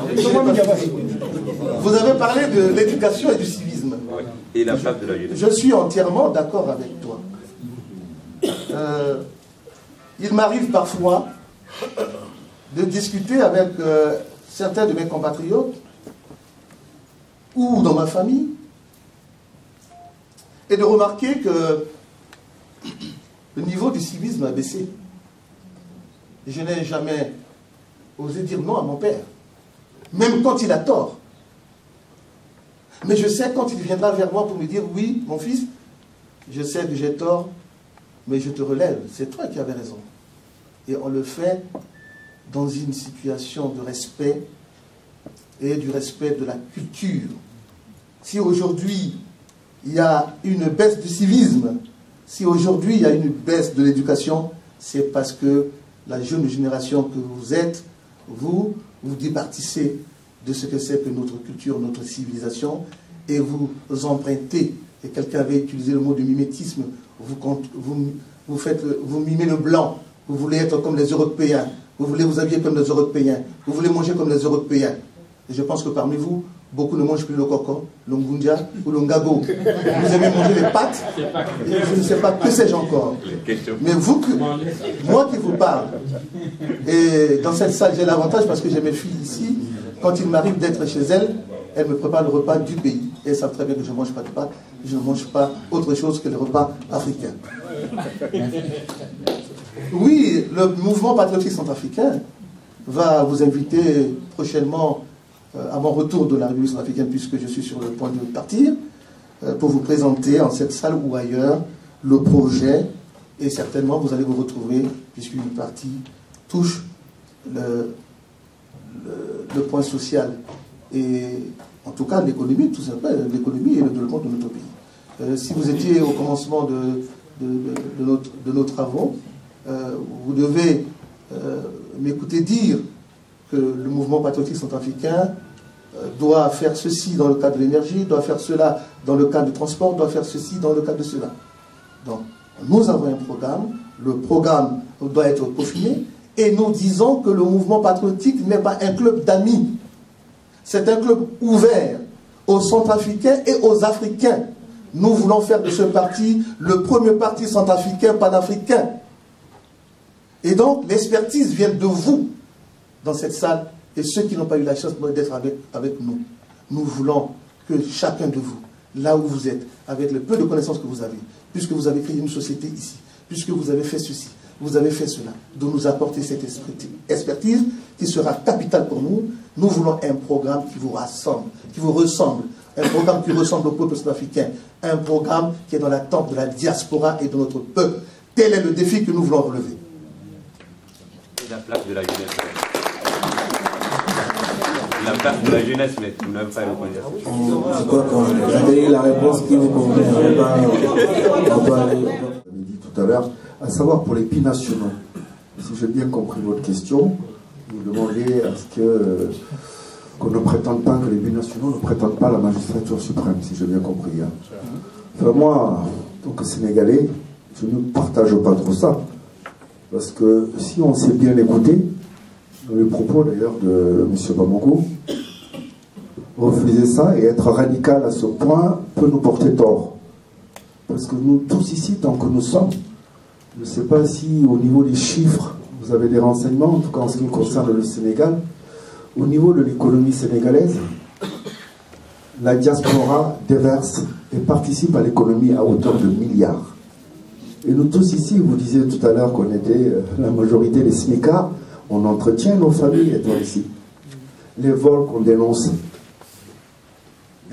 Vous avez parlé de l'éducation et du civisme. Et la place de la jeunesse. Je suis entièrement d'accord avec toi. Il m'arrive parfois de discuter avec certains de mes compatriotes ou dans ma famille et de remarquer que le niveau du civisme a baissé. Je n'ai jamais osé dire non à mon père, même quand il a tort. Mais je sais quand il viendra vers moi pour me dire « Oui, mon fils, je sais que j'ai tort, mais je te relève. C'est toi qui avais raison. » Et on le fait dans une situation de respect et du respect de la culture. Si aujourd'hui il y a une baisse du civisme, si aujourd'hui il y a une baisse de l'éducation, c'est parce que la jeune génération que vous êtes, vous départissez de ce que c'est que notre culture, notre civilisation, et vous empruntez, et quelqu'un avait utilisé le mot de mimétisme, vous mimez le blanc, vous voulez être comme les Européens, vous voulez vous habiller comme les Européens, vous voulez manger comme les Européens. Et je pense que parmi vous, beaucoup ne mangent plus le coco, le ngundia ou le ngago. Vous aimez manger les pâtes, et je ne sais pas que sais-je encore. Mais vous, moi qui vous parle, et dans cette salle j'ai l'avantage parce que j'ai mes filles ici, quand il m'arrive d'être chez elles, elles me préparent le repas du pays. Et elles savent très bien que je ne mange pas de pâtes, je ne mange pas autre chose que les repas africains. Oui, le mouvement patriotique centrafricain va vous inviter prochainement à mon retour de la République centrafricaine, puisque je suis sur le point de partir, pour vous présenter en cette salle ou ailleurs le projet, et certainement vous allez vous retrouver, puisqu'une partie touche le point social, et en tout cas l'économie, tout simplement, l'économie et le développement de notre pays. si vous étiez au commencement de nos travaux, vous devez m'écouter dire que le mouvement patriotique centrafricain doit faire ceci dans le cadre de l'énergie, doit faire cela dans le cadre du transport, doit faire ceci dans le cadre de cela. Donc, nous avons un programme, le programme doit être peaufiné, et nous disons que le mouvement patriotique n'est pas un club d'amis, c'est un club ouvert aux Centrafricains et aux Africains. Nous voulons faire de ce parti le premier parti centrafricain panafricain. Et donc, l'expertise vient de vous dans cette salle, et ceux qui n'ont pas eu la chance d'être avec nous. Nous voulons que chacun de vous, là où vous êtes, avec le peu de connaissances que vous avez, puisque vous avez créé une société ici, puisque vous avez fait ceci, vous avez fait cela, de nous apporter cette expertise qui sera capitale pour nous. Nous voulons un programme qui vous ressemble, un programme qui ressemble au peuple sud-africain, un programme qui est dans l'attente de la diaspora et de notre peuple. Tel est le défi que nous voulons relever. La place de la jeunesse. La place de la jeunesse, mais vous n'avez pas répondu. Je crois qu'on a donné la réponse qui vous convient. On peut aller. Vous avez dit tout à l'heure, à savoir pour les binationaux. Si j'ai bien compris votre question, vous demandez à ce qu'on ne prétende pas que les binationaux ne prétendent pas la magistrature suprême, si j'ai bien compris. Hein. Enfin, moi, en tant que Sénégalais, je ne partage pas trop ça. Parce que si on s'est bien écouté, dans les propos d'ailleurs de M. Bamako, refuser ça et être radical à ce point peut nous porter tort. Parce que nous tous ici, tant que nous sommes, je ne sais pas si au niveau des chiffres, vous avez des renseignements, en tout cas en ce qui concerne le Sénégal, au niveau de l'économie sénégalaise, la diaspora déverse et participe à l'économie à hauteur de milliards. Et nous tous ici, vous disiez tout à l'heure qu'on était la majorité des smicards, on entretient nos familles étant ici. Les vols qu'on dénonce,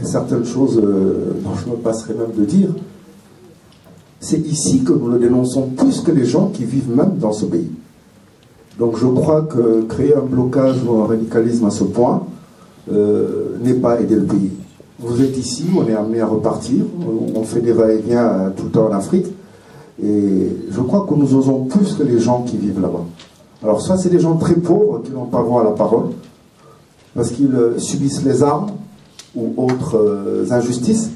et certaines choses dont je me passerai même de dire, c'est ici que nous le dénonçons plus que les gens qui vivent même dans ce pays. Donc je crois que créer un blocage ou un radicalisme à ce point n'est pas aider le pays. Vous êtes ici, on est amené à repartir, on fait des va-et-vient tout le temps en Afrique, et je crois que nous osons plus que les gens qui vivent là-bas. Alors soit c'est des gens très pauvres qui n'ont pas droit à la parole, parce qu'ils subissent les armes ou autres injustices,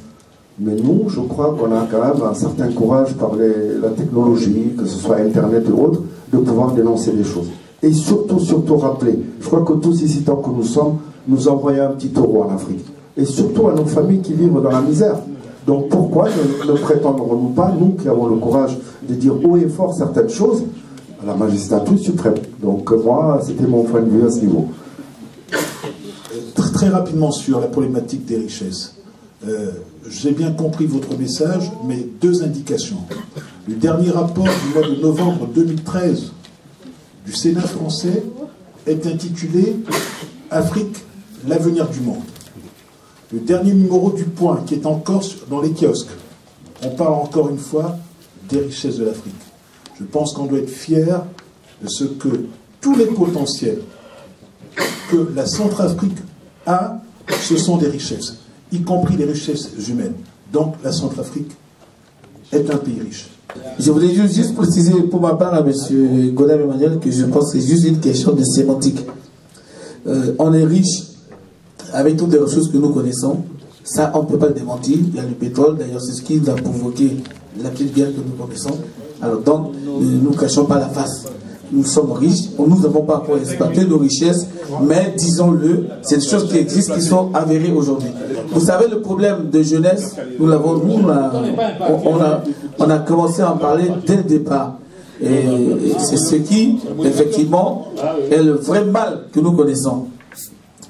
mais nous, je crois qu'on a quand même un certain courage par la technologie, que ce soit Internet ou autre, de pouvoir dénoncer les choses. Et surtout, surtout rappeler, je crois que tous ici, tant que nous sommes, nous envoyons un petit taureau en Afrique. Et surtout à nos familles qui vivent dans la misère. Donc pourquoi ne prétendrons-nous pas, nous qui avons le courage de dire haut et fort certaines choses, à la magistrature suprême. Donc moi, c'était mon point de vue à ce niveau. Très rapidement sur la problématique des richesses. J'ai bien compris votre message, mais deux indications. Le dernier rapport du mois de novembre 2013 du Sénat français est intitulé « Afrique, l'avenir du monde ». Le dernier numéro du Point, qui est encore dans les kiosques, on parle encore une fois des richesses de l'Afrique. Je pense qu'on doit être fier de ce que tous les potentiels que la Centrafrique a, ce sont des richesses, y compris les richesses humaines. Donc la Centrafrique est un pays riche. Je voulais juste préciser pour ma part à M. Godam Emmanuel que je pense que c'est juste une question de sémantique. On est riche avec toutes les ressources que nous connaissons. Ça, on ne peut pas le démentir. Il y a le pétrole, d'ailleurs, c'est ce qui a provoqué la petite guerre que nous connaissons. Alors donc, ne nous cachons pas la face. Nous sommes riches, nous n'avons pas encore exploité nos richesses, mais disons-le, c'est des choses qui existent, qui sont avérées aujourd'hui. Vous savez, le problème de jeunesse, nous l'avons, on a commencé à en parler dès le départ. Et c'est ce qui, effectivement, est le vrai mal que nous connaissons.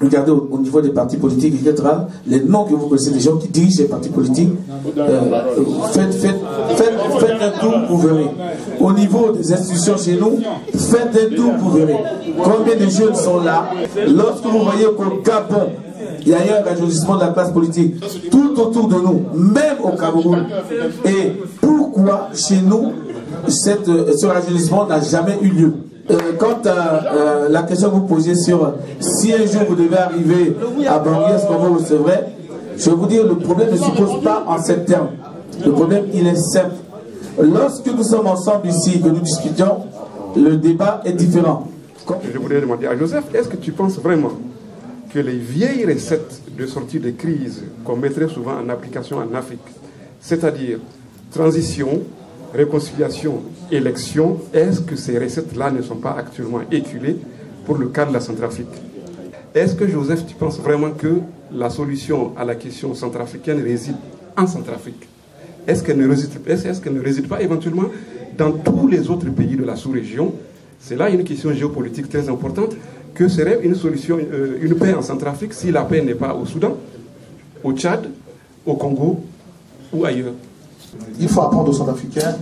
Regardez au niveau des partis politiques, etc., les noms que vous connaissez, les gens qui dirigent les partis politiques, faites un tour, vous verrez. Au niveau des institutions chez nous, faites un tour, vous verrez. Combien de jeunes sont là? Lorsque vous voyez qu'au Gabon, il y a eu un rajeunissement de la classe politique, tout autour de nous, même au Cameroun. Et pourquoi chez nous, ce rajeunissement n'a jamais eu lieu? Quant à la question que vous posez sur si un jour vous devez arriver à Bangui, est-ce qu'on vous recevrait? Je vais vous dire, le problème ne se pose pas en ces termes. Le problème, il est simple. Lorsque nous sommes ensemble ici et que nous discutons, le débat est différent. Je voudrais demander à Joseph, est-ce que tu penses vraiment que les vieilles recettes de sortie de crise qu'on mettrait souvent en application en Afrique, c'est-à-dire transition, réconciliation, élection, est-ce que ces recettes-là ne sont pas actuellement éculées pour le cas de la Centrafrique? Est-ce que, Joseph, tu penses vraiment que la solution à la question centrafricaine réside en Centrafrique? Est-ce qu'elle ne réside pas éventuellement dans tous les autres pays de la sous-région? C'est là une question géopolitique très importante. Que serait une solution, une paix en Centrafrique si la paix n'est pas au Soudan, au Tchad, au Congo ou ailleurs? Il faut apprendre aux Centrafricains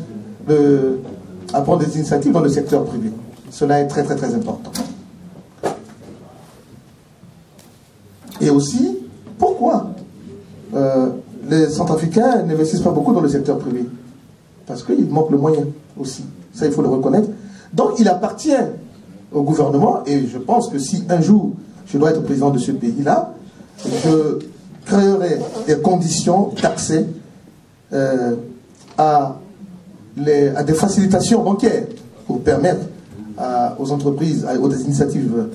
à prendre des initiatives dans le secteur privé. Cela est très très très important. Et aussi, pourquoi les Centrafricains n'investissent pas beaucoup dans le secteur privé? Parce qu'il manque le moyen aussi. Ça, il faut le reconnaître. Donc, il appartient au gouvernement, et je pense que si un jour je dois être président de ce pays-là, je créerai des conditions d'accès à des facilitations bancaires pour permettre aux entreprises, aux initiatives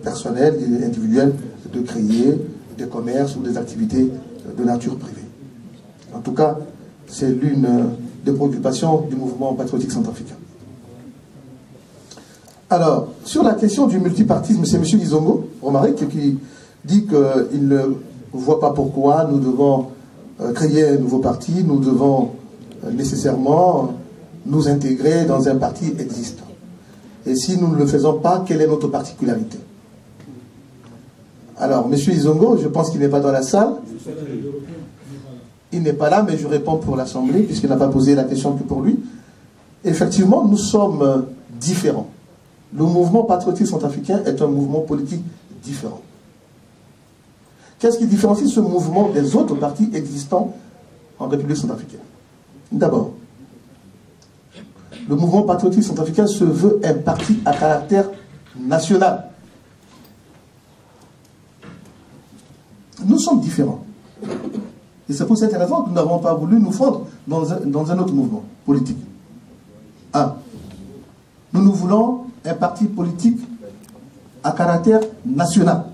personnelles et individuelles de créer des commerces ou des activités de nature privée. En tout cas, c'est l'une des préoccupations du mouvement patriotique centrafricain. Alors, sur la question du multipartisme, c'est M. Izongo, Romaric, qui dit qu'il ne voit pas pourquoi nous devons créer un nouveau parti, nous devons nécessairement nous intégrer dans un parti existant. Et si nous ne le faisons pas, quelle est notre particularité? Alors, M. Izongo, je pense qu'il n'est pas dans la salle. Il n'est pas là, mais je réponds pour l'Assemblée, puisqu'il n'a pas posé la question que pour lui. Effectivement, nous sommes différents. Le mouvement patriotique centrafricain est un mouvement politique différent. Qu'est-ce qui différencie ce mouvement des autres partis existants en République centrafricaine? D'abord, le mouvement patriotique centrafricain se veut un parti à caractère national. Nous sommes différents. Et c'est pour cette raison que nous n'avons pas voulu nous fondre dans un autre mouvement politique. Nous voulons un parti politique à caractère national,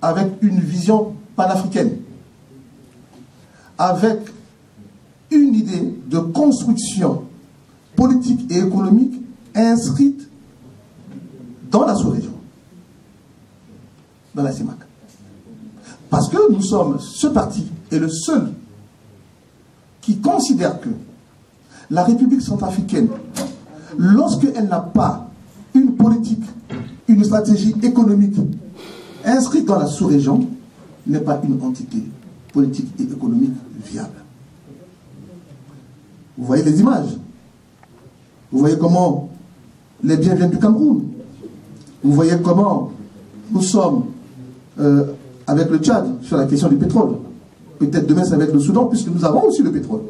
avec une vision panafricaine, avec une idée de construction politique et économique inscrite dans la sous-région, dans la CEMAC. Parce que nous sommes, ce parti est le seul qui considère que la République centrafricaine, lorsqu'elle n'a pas une politique, une stratégie économique inscrite dans la sous-région, n'est pas une entité politique et économique viable. Vous voyez les images. Vous voyez comment les biens viennent du Cameroun. Vous voyez comment nous sommes avec le Tchad sur la question du pétrole. Peut-être demain c'est avec le Soudan, puisque nous avons aussi le pétrole.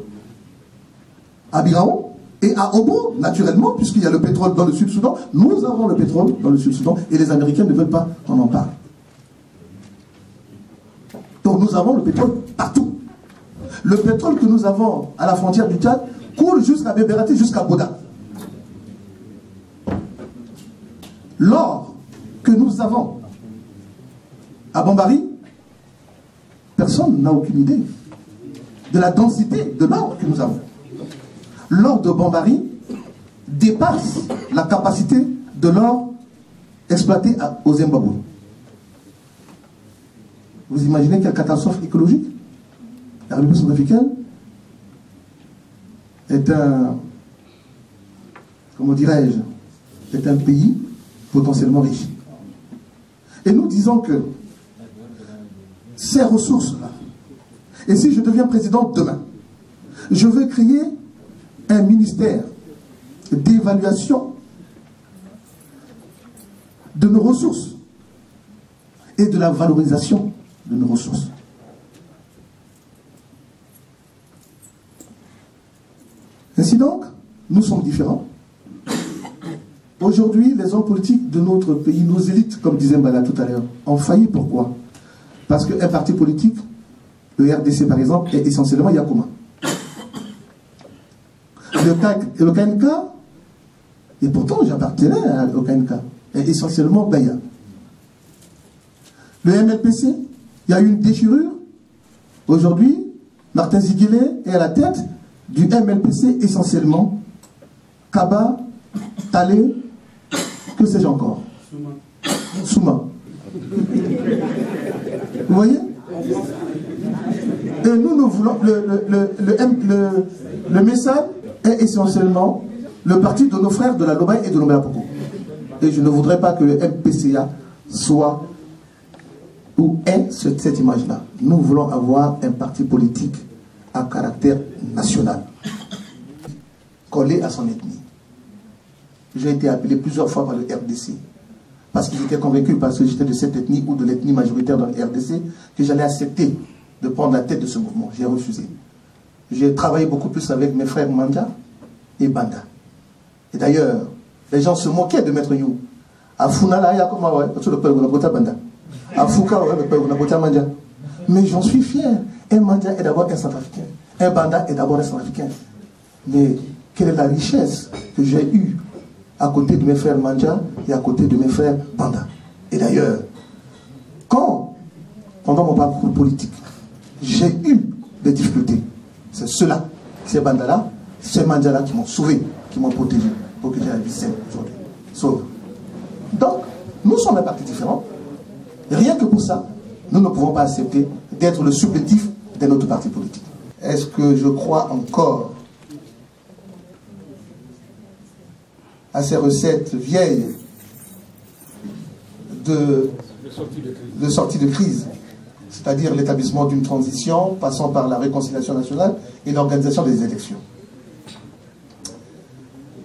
À Birao et à Obo, naturellement, puisqu'il y a le pétrole dans le Sud-Soudan, nous avons le pétrole dans le Sud-Soudan et les Américains ne veulent pas qu'on en parle. Donc nous avons le pétrole partout. Le pétrole que nous avons à la frontière du Tchad coule jusqu'à Béberati, jusqu'à Boda. L'or que nous avons à Bambari, personne n'a aucune idée de la densité de l'or que nous avons. L'or de Bambari dépasse la capacité de l'or exploité au Zimbabwe. Vous imaginez quelle catastrophe écologique? La République centrafricaine est un, comment dirais-je, est un pays potentiellement riche. Et nous disons que ces ressources-là, et si je deviens président demain, je veux créer un ministère d'évaluation de nos ressources et de la valorisation de nos ressources. Ainsi donc, nous sommes différents. Aujourd'hui, les hommes politiques de notre pays, nos élites, comme disait Mbala tout à l'heure, ont failli. Pourquoi? Parce qu'un parti politique Le RDC, par exemple, est essentiellement Yakuma. Le KNK, et pourtant j'appartenais au KNK, est essentiellement Gaïa. Le MLPC, il y a eu une déchirure. Aujourd'hui, Martin Ziguilé est à la tête du MLPC essentiellement. Kaba, Talé, que sais-je encore? Souma. Vous voyez? Et nous voulons, le message est essentiellement le parti de nos frères de la Lobaye et de l'Ombela-Poko. Et je ne voudrais pas que le MPCA soit ou est cette image-là. Nous voulons avoir un parti politique à caractère national, collé à son ethnie. J'ai été appelé plusieurs fois par le RDC, parce qu'ils étaient convaincus, parce que j'étais de cette ethnie ou de l'ethnie majoritaire dans le RDC, que j'allais accepter de prendre la tête de ce mouvement. J'ai refusé. J'ai travaillé beaucoup plus avec mes frères Manja et Banda. Et d'ailleurs, les gens se moquaient de Maître You. À Funala, il y a comme le père de Banda. À Fouka, le père de Manja. Mais j'en suis fier. Un Manja est d'abord un Centrafricain. Un Banda est d'abord un Centrafricain. Mais quelle est la richesse que j'ai eue à côté de mes frères Manja et à côté de mes frères Banda. Et d'ailleurs, pendant mon parcours politique, j'ai eu des difficultés, c'est ceux-là, ces Banda-là, ces Manja-là qui m'ont sauvé, qui m'ont protégé pour que j'ai la vie saine aujourd'hui. Sauve. Donc, nous sommes un parti différent. Rien que pour ça, nous ne pouvons pas accepter d'être le supplétif d'un autre parti politique. Est-ce que je crois encore à ces recettes vieilles de sortie de crise, c'est-à-dire l'établissement d'une transition passant par la réconciliation nationale et l'organisation des élections?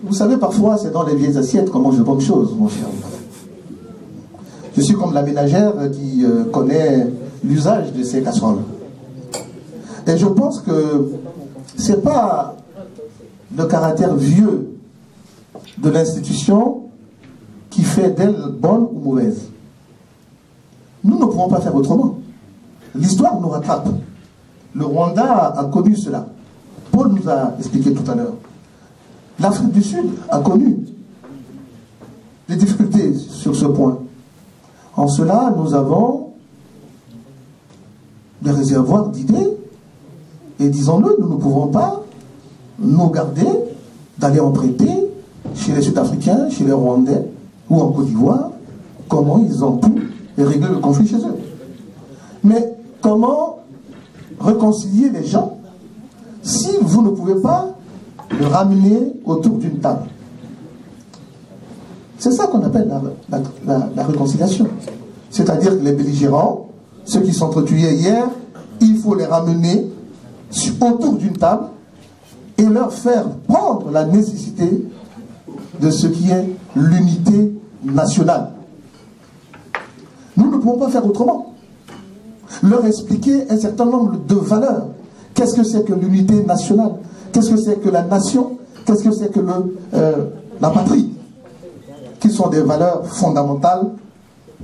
Vous savez, parfois, c'est dans les vieilles assiettes qu'on mange de bonnes choses, mon cher. Je suis comme la ménagère qui connaît l'usage de ces casseroles. Et je pense que ce n'est pas le caractère vieux de l'institution qui fait d'elle bonne ou mauvaise. Nous ne pouvons pas faire autrement. L'histoire nous rattrape. Le Rwanda a connu cela. Paul nous a expliqué tout à l'heure. L'Afrique du Sud a connu les difficultés sur ce point. En cela, nous avons des réservoirs d'idées. Et disons-le, nous ne pouvons pas nous garder d'aller en prêter chez les Sud-Africains, chez les Rwandais ou en Côte d'Ivoire, comment ils ont pu régler le conflit chez eux. Mais comment réconcilier les gens si vous ne pouvez pas le ramener autour d'une table? C'est ça qu'on appelle la réconciliation. C'est-à-dire que les belligérants, ceux qui s'entretuaient hier, il faut les ramener autour d'une table et leur faire prendre la nécessité de ce qui est l'unité nationale. Nous ne pouvons pas faire autrement. Leur expliquer un certain nombre de valeurs. Qu'est-ce que c'est que l'unité nationale? Qu'est-ce que c'est que la nation? Qu'est-ce que c'est que la patrie? Qui sont des valeurs fondamentales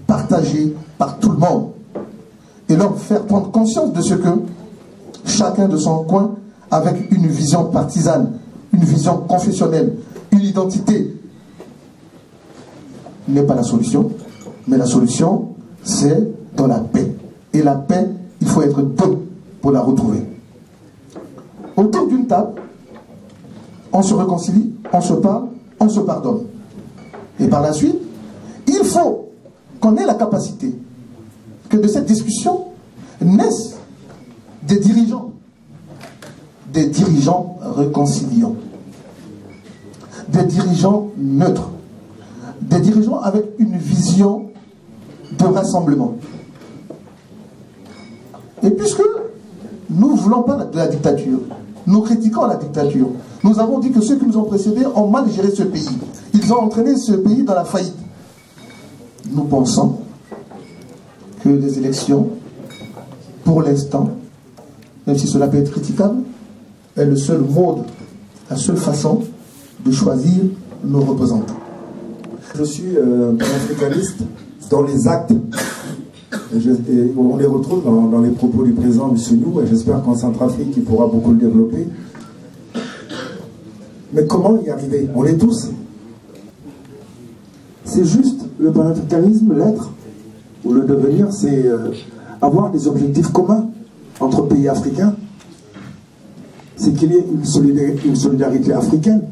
partagées par tout le monde. Et leur faire prendre conscience de ce que chacun de son coin, avec une vision partisane, une vision confessionnelle, une identité, n'est pas la solution. Mais la solution, c'est dans la paix. Et la paix, il faut être deux pour la retrouver. Autour d'une table, on se réconcilie, on se parle, on se pardonne. Et par la suite, il faut qu'on ait la capacité que de cette discussion naissent des dirigeants réconciliants, des dirigeants neutres, des dirigeants avec une vision de rassemblement. Et puisque nous ne voulons pas de la dictature, nous critiquons la dictature, nous avons dit que ceux qui nous ont précédés ont mal géré ce pays. Ils ont entraîné ce pays dans la faillite. Nous pensons que les élections, pour l'instant, même si cela peut être critiquable, est le seul mode, la seule façon de choisir nos représentants. Je suis un panafricaniste dans les actes Et on les retrouve dans les propos du président Moussounou, et j'espère qu'en Centrafrique, il pourra beaucoup le développer. Mais comment y arriver? On l'est tous. C'est juste le panafricanisme, l'être, ou le devenir, c'est avoir des objectifs communs entre pays africains. C'est qu'il y ait une solidarité africaine.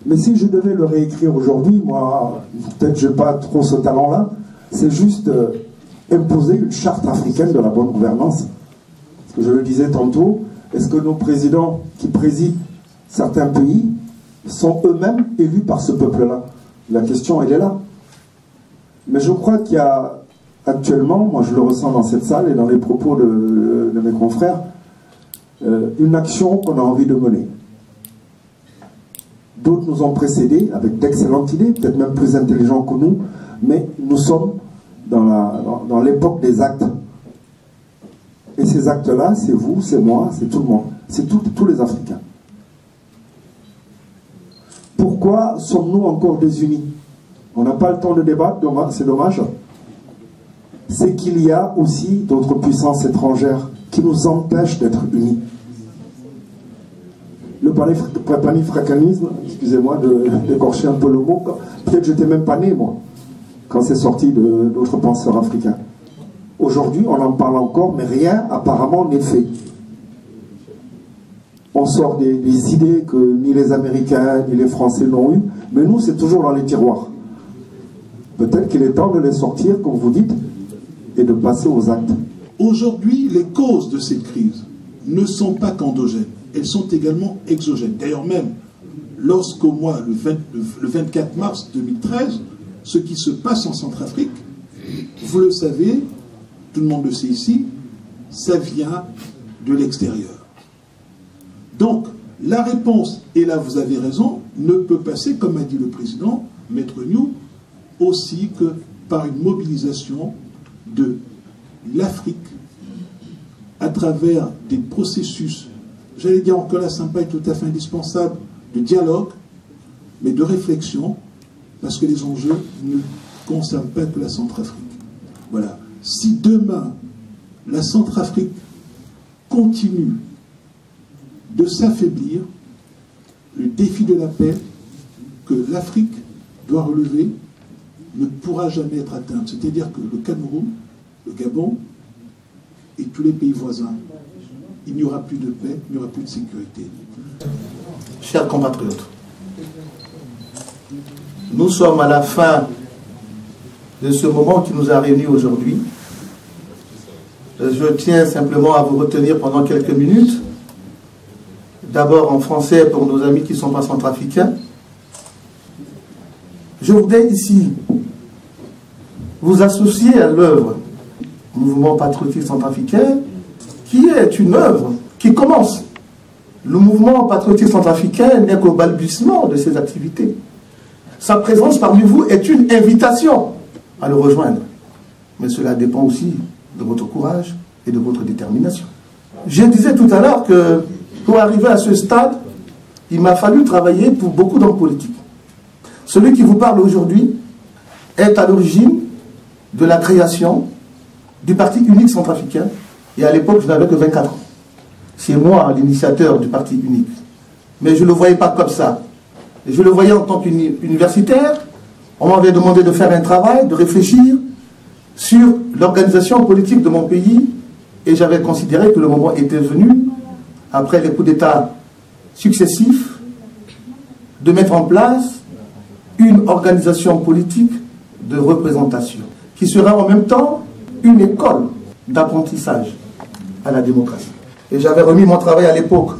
Mais si je devais le réécrire aujourd'hui, moi, peut-être je n'ai pas trop ce talent-là, c'est juste imposer une charte africaine de la bonne gouvernance. Parce que je le disais tantôt, est-ce que nos présidents qui président certains pays sont eux-mêmes élus par ce peuple-là? La question, elle est là. Mais je crois qu'il y a actuellement, moi je le ressens dans cette salle et dans les propos de mes confrères, une action qu'on a envie de mener. D'autres nous ont précédés avec d'excellentes idées, peut-être même plus intelligents que nous, mais nous sommes dans l'époque des actes. Et ces actes-là, c'est vous, c'est moi, c'est tout le monde, c'est tous les Africains. Pourquoi sommes-nous encore désunis? On n'a pas le temps de débattre, c'est dommage. C'est qu'il y a aussi d'autres puissances étrangères qui nous empêchent d'être unis. Le panafricanisme, excusez-moi d'écorcher un peu le mot, peut-être je n'étais même pas né, moi, quand c'est sorti d'autres penseurs africains. Aujourd'hui, on en parle encore, mais rien apparemment n'est fait. On sort des idées que ni les Américains ni les Français n'ont eues, mais nous, c'est toujours dans les tiroirs. Peut-être qu'il est temps de les sortir, comme vous dites, et de passer aux actes. Aujourd'hui, les causes de cette crise ne sont pas qu'endogènes, elles sont également exogènes. D'ailleurs même, lorsqu'au mois, le 24 mars 2013, ce qui se passe en Centrafrique, vous le savez, tout le monde le sait ici, ça vient de l'extérieur. Donc, la réponse, et là vous avez raison, ne peut passer, comme a dit le président, Maître New, aussi que par une mobilisation de l'Afrique à travers des processus, j'allais dire encore là, sympa et tout à fait indispensable, de dialogue, mais de réflexion, parce que les enjeux ne concernent pas que la Centrafrique. Voilà. Si demain, la Centrafrique continue de s'affaiblir, le défi de la paix que l'Afrique doit relever ne pourra jamais être atteint. C'est-à-dire que le Cameroun, le Gabon et tous les pays voisins, il n'y aura plus de paix, il n'y aura plus de sécurité. Chers compatriotes, nous sommes à la fin de ce moment qui nous a réunis aujourd'hui. Je tiens simplement à vous retenir pendant quelques minutes. D'abord en français pour nos amis qui ne sont pas centrafricains. Je voudrais ici vous associer à l'œuvre Mouvement patriotique centrafricain, qui est une œuvre qui commence. Le mouvement patriotique centrafricain n'est qu'au balbutiement de ses activités. Sa présence parmi vous est une invitation à le rejoindre. Mais cela dépend aussi de votre courage et de votre détermination. Je disais tout à l'heure que pour arriver à ce stade, il m'a fallu travailler pour beaucoup d'hommes politiques. Celui qui vous parle aujourd'hui est à l'origine de la création du Parti unique centrafricain. Et à l'époque, je n'avais que 24 ans. C'est moi l'initiateur du Parti unique. Mais je ne le voyais pas comme ça. Je le voyais en tant qu'universitaire. On m'avait demandé de faire un travail, de réfléchir sur l'organisation politique de mon pays. Et j'avais considéré que le moment était venu, après les coups d'État successifs, de mettre en place une organisation politique de représentation, qui sera en même temps une école d'apprentissage à la démocratie. Et j'avais remis mon travail à l'époque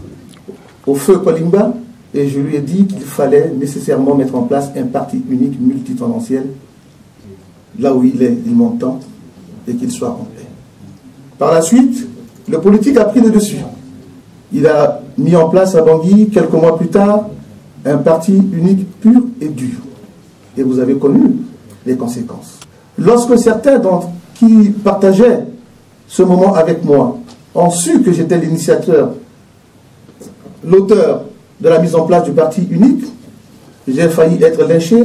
au feu Kolimba, et je lui ai dit qu'il fallait nécessairement mettre en place un parti unique multitendanciel, là où il est, il m'entend, et qu'il soit en paix. Par la suite, le politique a pris le dessus. Il a mis en place à Bangui, quelques mois plus tard, un parti unique pur et dur. Et vous avez connu les conséquences. Lorsque certains d'entre qui partageaient ce moment avec moi ont su que j'étais l'initiateur, l'auteur de la mise en place du parti unique, j'ai failli être lynché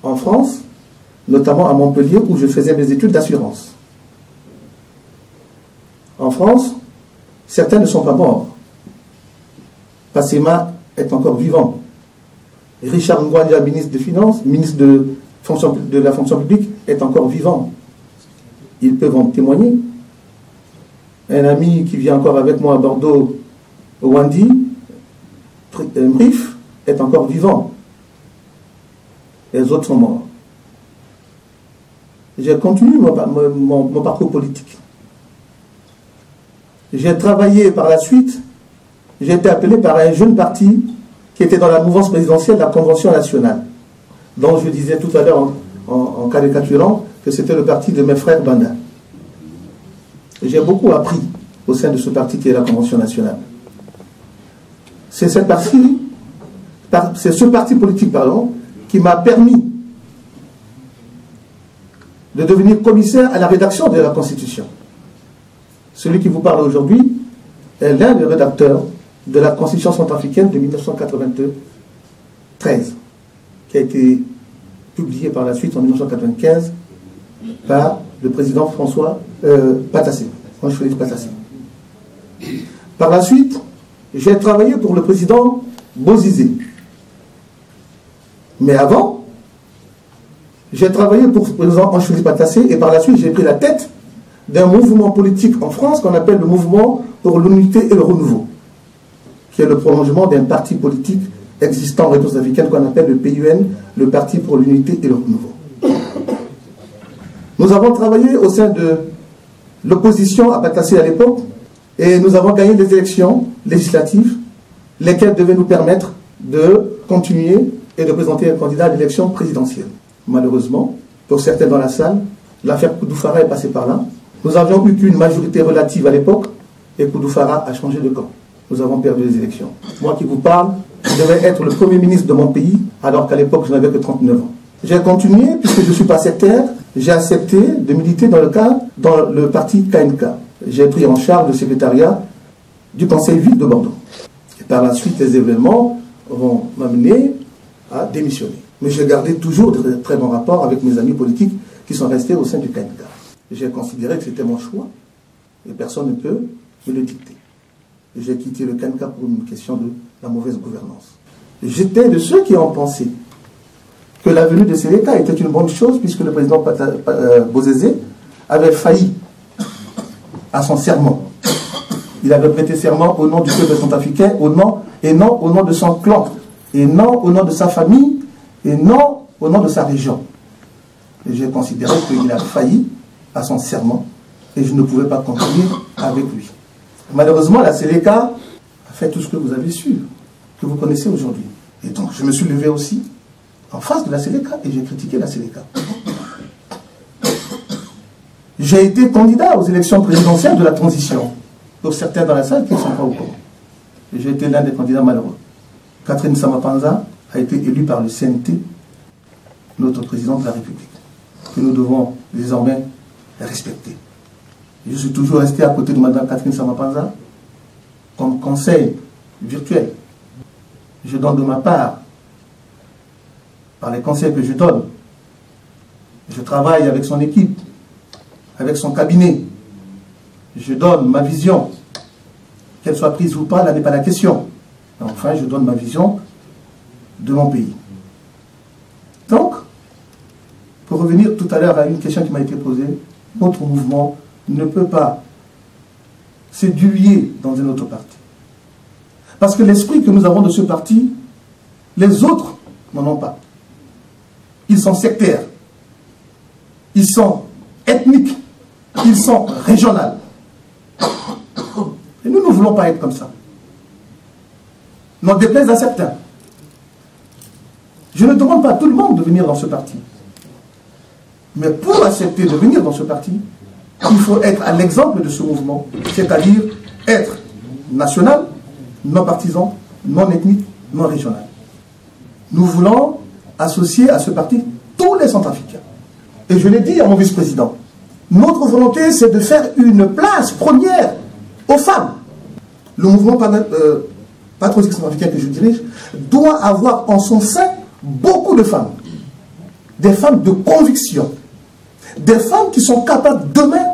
en France, notamment à Montpellier, où je faisais mes études d'assurance. France, certains ne sont pas morts. Passema est encore vivant. Richard Ngoualia, ministre des Finances, ministre de la fonction publique, est encore vivant. Ils peuvent en témoigner. Un ami qui vient encore avec moi à Bordeaux, Wandi, Mrif, est encore vivant. Les autres sont morts. J'ai continué mon parcours politique. J'ai travaillé par la suite, j'ai été appelé par un jeune parti qui était dans la mouvance présidentielle de la Convention nationale, dont je disais tout à l'heure en caricaturant que c'était le parti de mes frères Banda. J'ai beaucoup appris au sein de ce parti qui est la Convention nationale. C'est ce parti politique qui m'a permis de devenir commissaire à la rédaction de la Constitution. Celui qui vous parle aujourd'hui est l'un des rédacteurs de la Constitution centrafricaine de 1993, qui a été publiée par la suite en 1995 par le président François Patassé. Par la suite, j'ai travaillé pour le président Bozizé. Mais avant, j'ai travaillé pour le président Anchouli Patassé et par la suite, j'ai pris la tête d'un mouvement politique en France qu'on appelle le Mouvement pour l'unité et le renouveau, qui est le prolongement d'un parti politique existant en République africaine qu'on appelle le PUN, le Parti pour l'unité et le renouveau. Nous avons travaillé au sein de l'opposition à Patassé à l'époque et nous avons gagné des élections législatives, lesquelles devaient nous permettre de continuer et de présenter un candidat à l'élection présidentielle. Malheureusement, pour certains dans la salle, l'affaire Koudoufara est passée par là. Nous n'avions eu qu'une majorité relative à l'époque et Koudoufara a changé de camp. Nous avons perdu les élections. Moi qui vous parle, je devais être le premier ministre de mon pays, alors qu'à l'époque, je n'avais que 39 ans. J'ai continué, puisque je ne suis pas sectaire, j'ai accepté de militer dans le parti KNK. J'ai pris en charge le secrétariat du Conseil ville de Bordeaux. Et par la suite, les événements vont m'amener à démissionner. Mais j'ai gardé toujours de très bons rapports avec mes amis politiques qui sont restés au sein du KNK. J'ai considéré que c'était mon choix et personne ne peut me le dicter. J'ai quitté le KNK pour une question de la mauvaise gouvernance. J'étais de ceux qui ont pensé que la venue de Seleka était une bonne chose puisque le président Bozizé avait failli à son serment. Il avait prêté serment au nom du peuple centrafricain, et non au nom de son clan, et non au nom de sa famille, et non au nom de sa région. Et j'ai considéré qu'il a failli à son serment et je ne pouvais pas continuer avec lui. Malheureusement, la Seleka a fait tout ce que vous avez su, que vous connaissez aujourd'hui. Et donc, je me suis levé aussi en face de la Seleka et j'ai critiqué la Seleka. J'ai été candidat aux élections présidentielles de la transition. Pour certains dans la salle qui ne sont pas au courant. J'ai été l'un des candidats malheureux. Catherine Samapanza a été élue par le CNT, notre président de la République, que nous devons désormais respecter. Je suis toujours resté à côté de Mme Catherine Samapanza comme conseil virtuel. Je donne de ma part, par les conseils que je donne, je travaille avec son équipe, avec son cabinet. Je donne ma vision, qu'elle soit prise ou pas, là n'est pas la question. Enfin, je donne ma vision de mon pays. Donc, pour revenir tout à l'heure à une question qui m'a été posée, notre mouvement ne peut pas se diluer dans un autre parti. Parce que l'esprit que nous avons de ce parti, les autres n'en ont pas. Ils sont sectaires, ils sont ethniques, ils sont régionaux. Et nous ne voulons pas être comme ça. N'en déplaise à certains. Je ne demande pas à tout le monde de venir dans ce parti. Mais pour accepter de venir dans ce parti, il faut être à l'exemple de ce mouvement, c'est-à-dire être national, non partisan, non ethnique, non régional. Nous voulons associer à ce parti tous les Centrafricains. Et je l'ai dit à mon vice-président, notre volonté c'est de faire une place première aux femmes. Le mouvement patriotique centrafricain que je dirige doit avoir en son sein beaucoup de femmes. Des femmes de conviction. Des femmes qui sont capables demain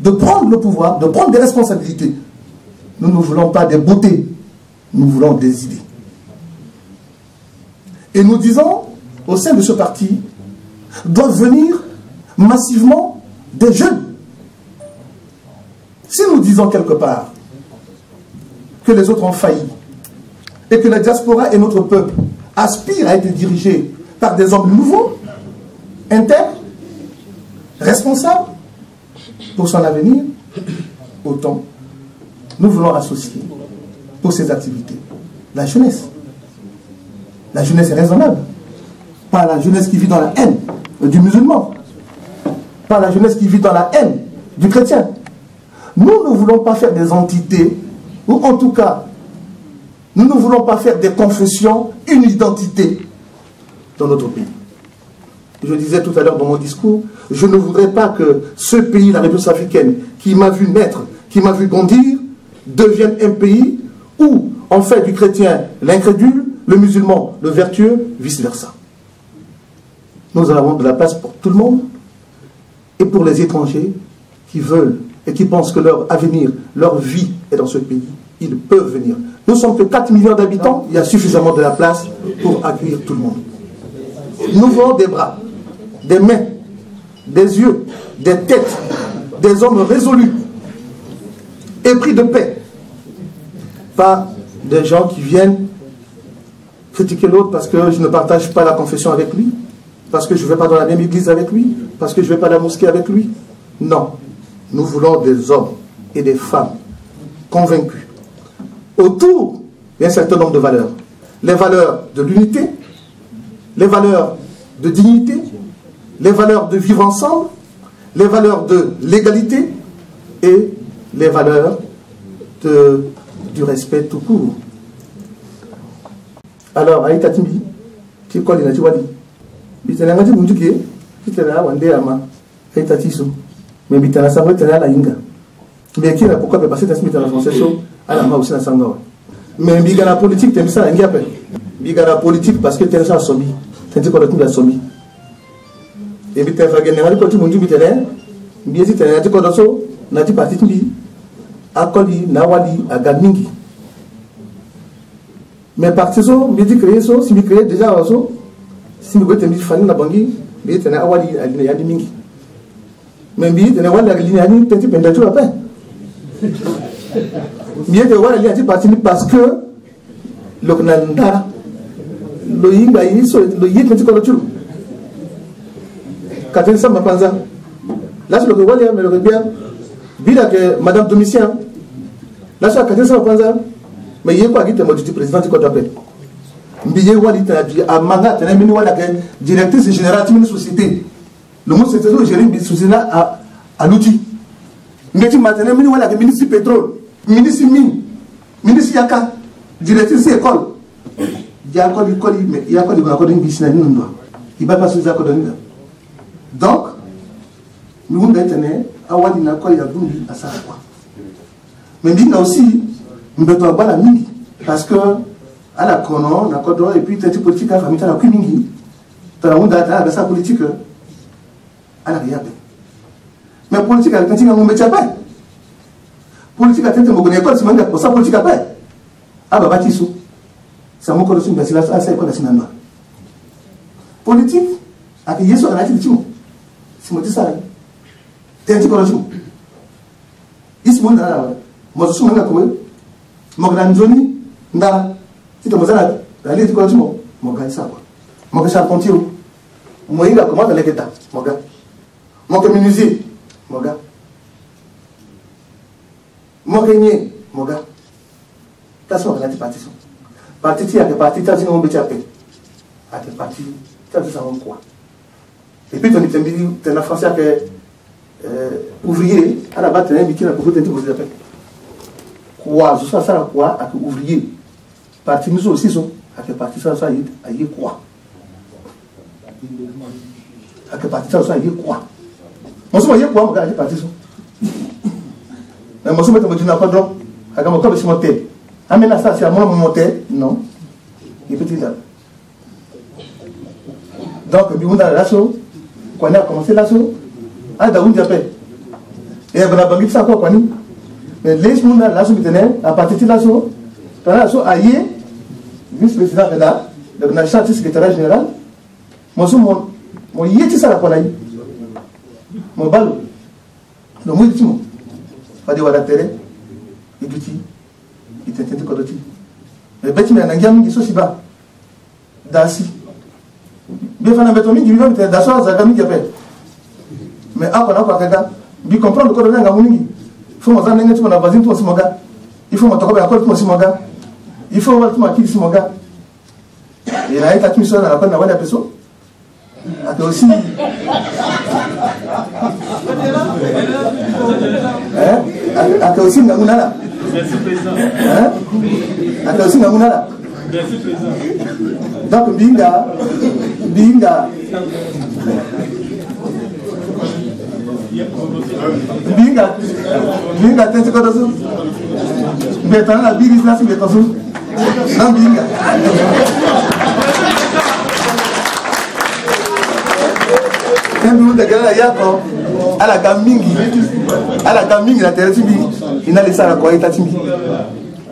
de prendre le pouvoir, de prendre des responsabilités. Nous ne voulons pas des beautés, nous voulons des idées. Et nous disons, au sein de ce parti, doivent venir massivement des jeunes. Si nous disons quelque part que les autres ont failli et que la diaspora et notre peuple aspirent à être dirigés par des hommes nouveaux, intègres, responsables pour son avenir, autant nous voulons associer pour ces activités la jeunesse. La jeunesse est raisonnable. Pas la jeunesse qui vit dans la haine du musulman. Pas la jeunesse qui vit dans la haine du chrétien. Nous ne voulons pas faire des entités, ou en tout cas, nous ne voulons pas faire des confessions, une identité dans notre pays. Je disais tout à l'heure dans mon discours, je ne voudrais pas que ce pays, la République africaine, qui m'a vu naître, qui m'a vu grandir, devienne un pays où on fait du chrétien l'incrédule, le musulman le vertueux, vice-versa. Nous avons de la place pour tout le monde et pour les étrangers qui veulent et qui pensent que leur avenir, leur vie est dans ce pays, ils peuvent venir. Nous ne sommes que 4 millions d'habitants, il y a suffisamment de la place pour accueillir tout le monde. Nous voulons des bras, des mains, des yeux, des têtes, des hommes résolus, épris de paix. Pas des gens qui viennent critiquer l'autre parce que je ne partage pas la confession avec lui, parce que je ne vais pas dans la même église avec lui, parce que je ne vais pas à la mosquée avec lui. Non. Nous voulons des hommes et des femmes convaincus autour d'un certain nombre de valeurs. Les valeurs de l'unité, les valeurs de dignité, les valeurs de vivre ensemble, les valeurs de l'égalité et les valeurs du respect tout court. Alors, Aïta Timbi, tu connais la Tiwali. Bitana ngati bunjuke, bitana wande ama, Aïta Tiso. Mais bitana sangwe tena la inga. Mais qui n'a pourquoi pas passer dans ce bitana français chaud, à la main aussi la sangawa. Mais bigana politique, t'aimes ça, un gap. Bigana politique parce que t'aimes ça à sobi. T'aimes quoi de tout la sobi. Et bitana fagene ngati ko tu bunju bitana, biesi tena ngati ko doso, ngati parti timbi. Akoli nawali agamingi. Mais partiso, me dit créer ça, si me créer déjà ça, si me goûte me fani na bangi, me tena awali aline yadi mingi. Mais me tena wala aline yadi petit pendatu après. Me te wala yadi parti parce que le knanda lo yinga yiso lo yit petit ko chulu. Katen sa mapanza. Là c'est le wala mais le bien. Bila que madame Domitien. Là c'est katen sa mapanza. Mais il y a quoi qui te dit président qui t'appelle. Mbiye wali à manga tena mini wala que directrice générale de la société. Le mot c'était le gérer société à l'outil. Ngeti maintenant mini wala que ministre pétrole, ministre mine, ministre yaka, directrice école. Il y a quoi mais il y a quoi de accord business non. Il va pas sous accord là. Donc nous on est awali na quoi il a voulu à ça quoi. Mais il y a aussi mbeto abala mingi parce que à la kono na kodo et puis tati politique à famille na mingi tala onda ta sa politique à la riabe mais politique à tati ngombe chapa politique à tati ngombe école simanga pour ça politique après aba batisu ça mo ko simba sila ça école sinana politique à yeso na tati timo simoti ça tati ko rajo ismo na mo so manga ko Mogranzoni, Nda, si tu m'as dit, la liste de quoi Moga ça quoi. Moga charpentier, Moïga comment dans l'état, Moga. Moga menuisier, Moga. Moga nier, Moga. T'as son la partition. Partie à que partie t'as dit non mais tu as fait. À que partie t'as dit ça en quoi. Et puis t'es la français que ouvrier à la base t'es un bikini pour te dire vous appelez. Quoi, je sais ça quoi à ouvrier. Parti nous aussi sont à que parti ça y est quoi. À que parti ça y est quoi. Moi je voyais quoi mon gars, parti ça. Mais moi je me dis n'a pas donc à comme comme c'est monté. Amena ça c'est à moi monter non. Il petit là. Donc bi on a l'assaut. Quand on a commencé l'assaut, à Daoud appelle. Et à Banabangi, ça quoi, mais les gens là, sont à partir de là, sont aïe, vice-président de là, donc le secrétaire général, moi, mon yéti ça la connaît, mon ballon, le mot du mot, pas de la télé, et du ti, il t'intéresse quoi de ti. Mais bête, mais un gamin qui sont si bas, d'assis. Bien fait un béton, qui vient de d'asseoir, ça a gagné qui appelle. Mais après, on a pas quelqu'un. Bien comprendre que le gars, il faut que on ait un voisin, tout mon gars. Il faut que on ait un col, tout mon gars. Il faut que on ait mon gars. Et là, il a mis ça dans la peine d'avoir la personne. Il aussi. Il aussi Ngamunala. Il aussi Ngamunala. Donc, Binga. Binga, t'es quoi de mais t'as la bilis là, c'est ton sou. Non, Binga. À la gaming, la terre, il n'a laissé la quoi, il t'a timbi.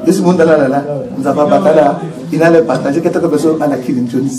Et ce monde là, nous n'avons pas parlé là, il allait partager quelque chose à la Killing Johnny.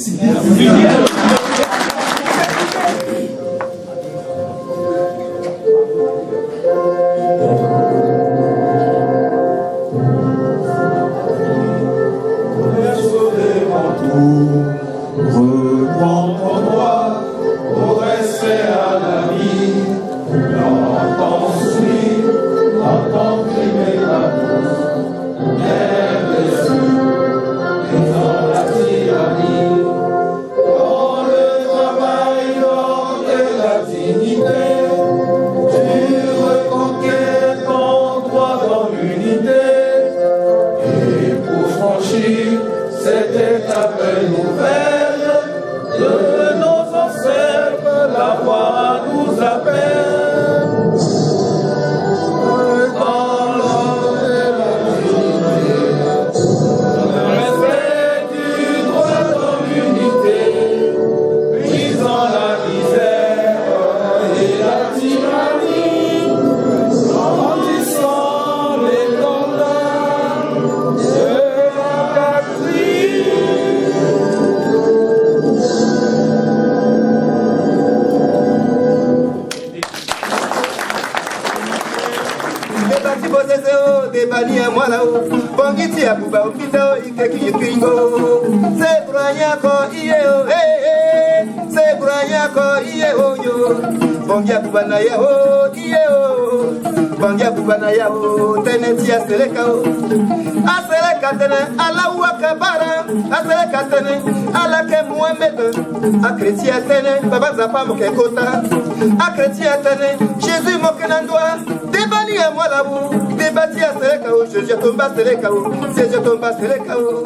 Jésus mokenandwa débani à moi là-haut débati à Selekao, je tombe à Selekao, c'est je tombe à Selekao.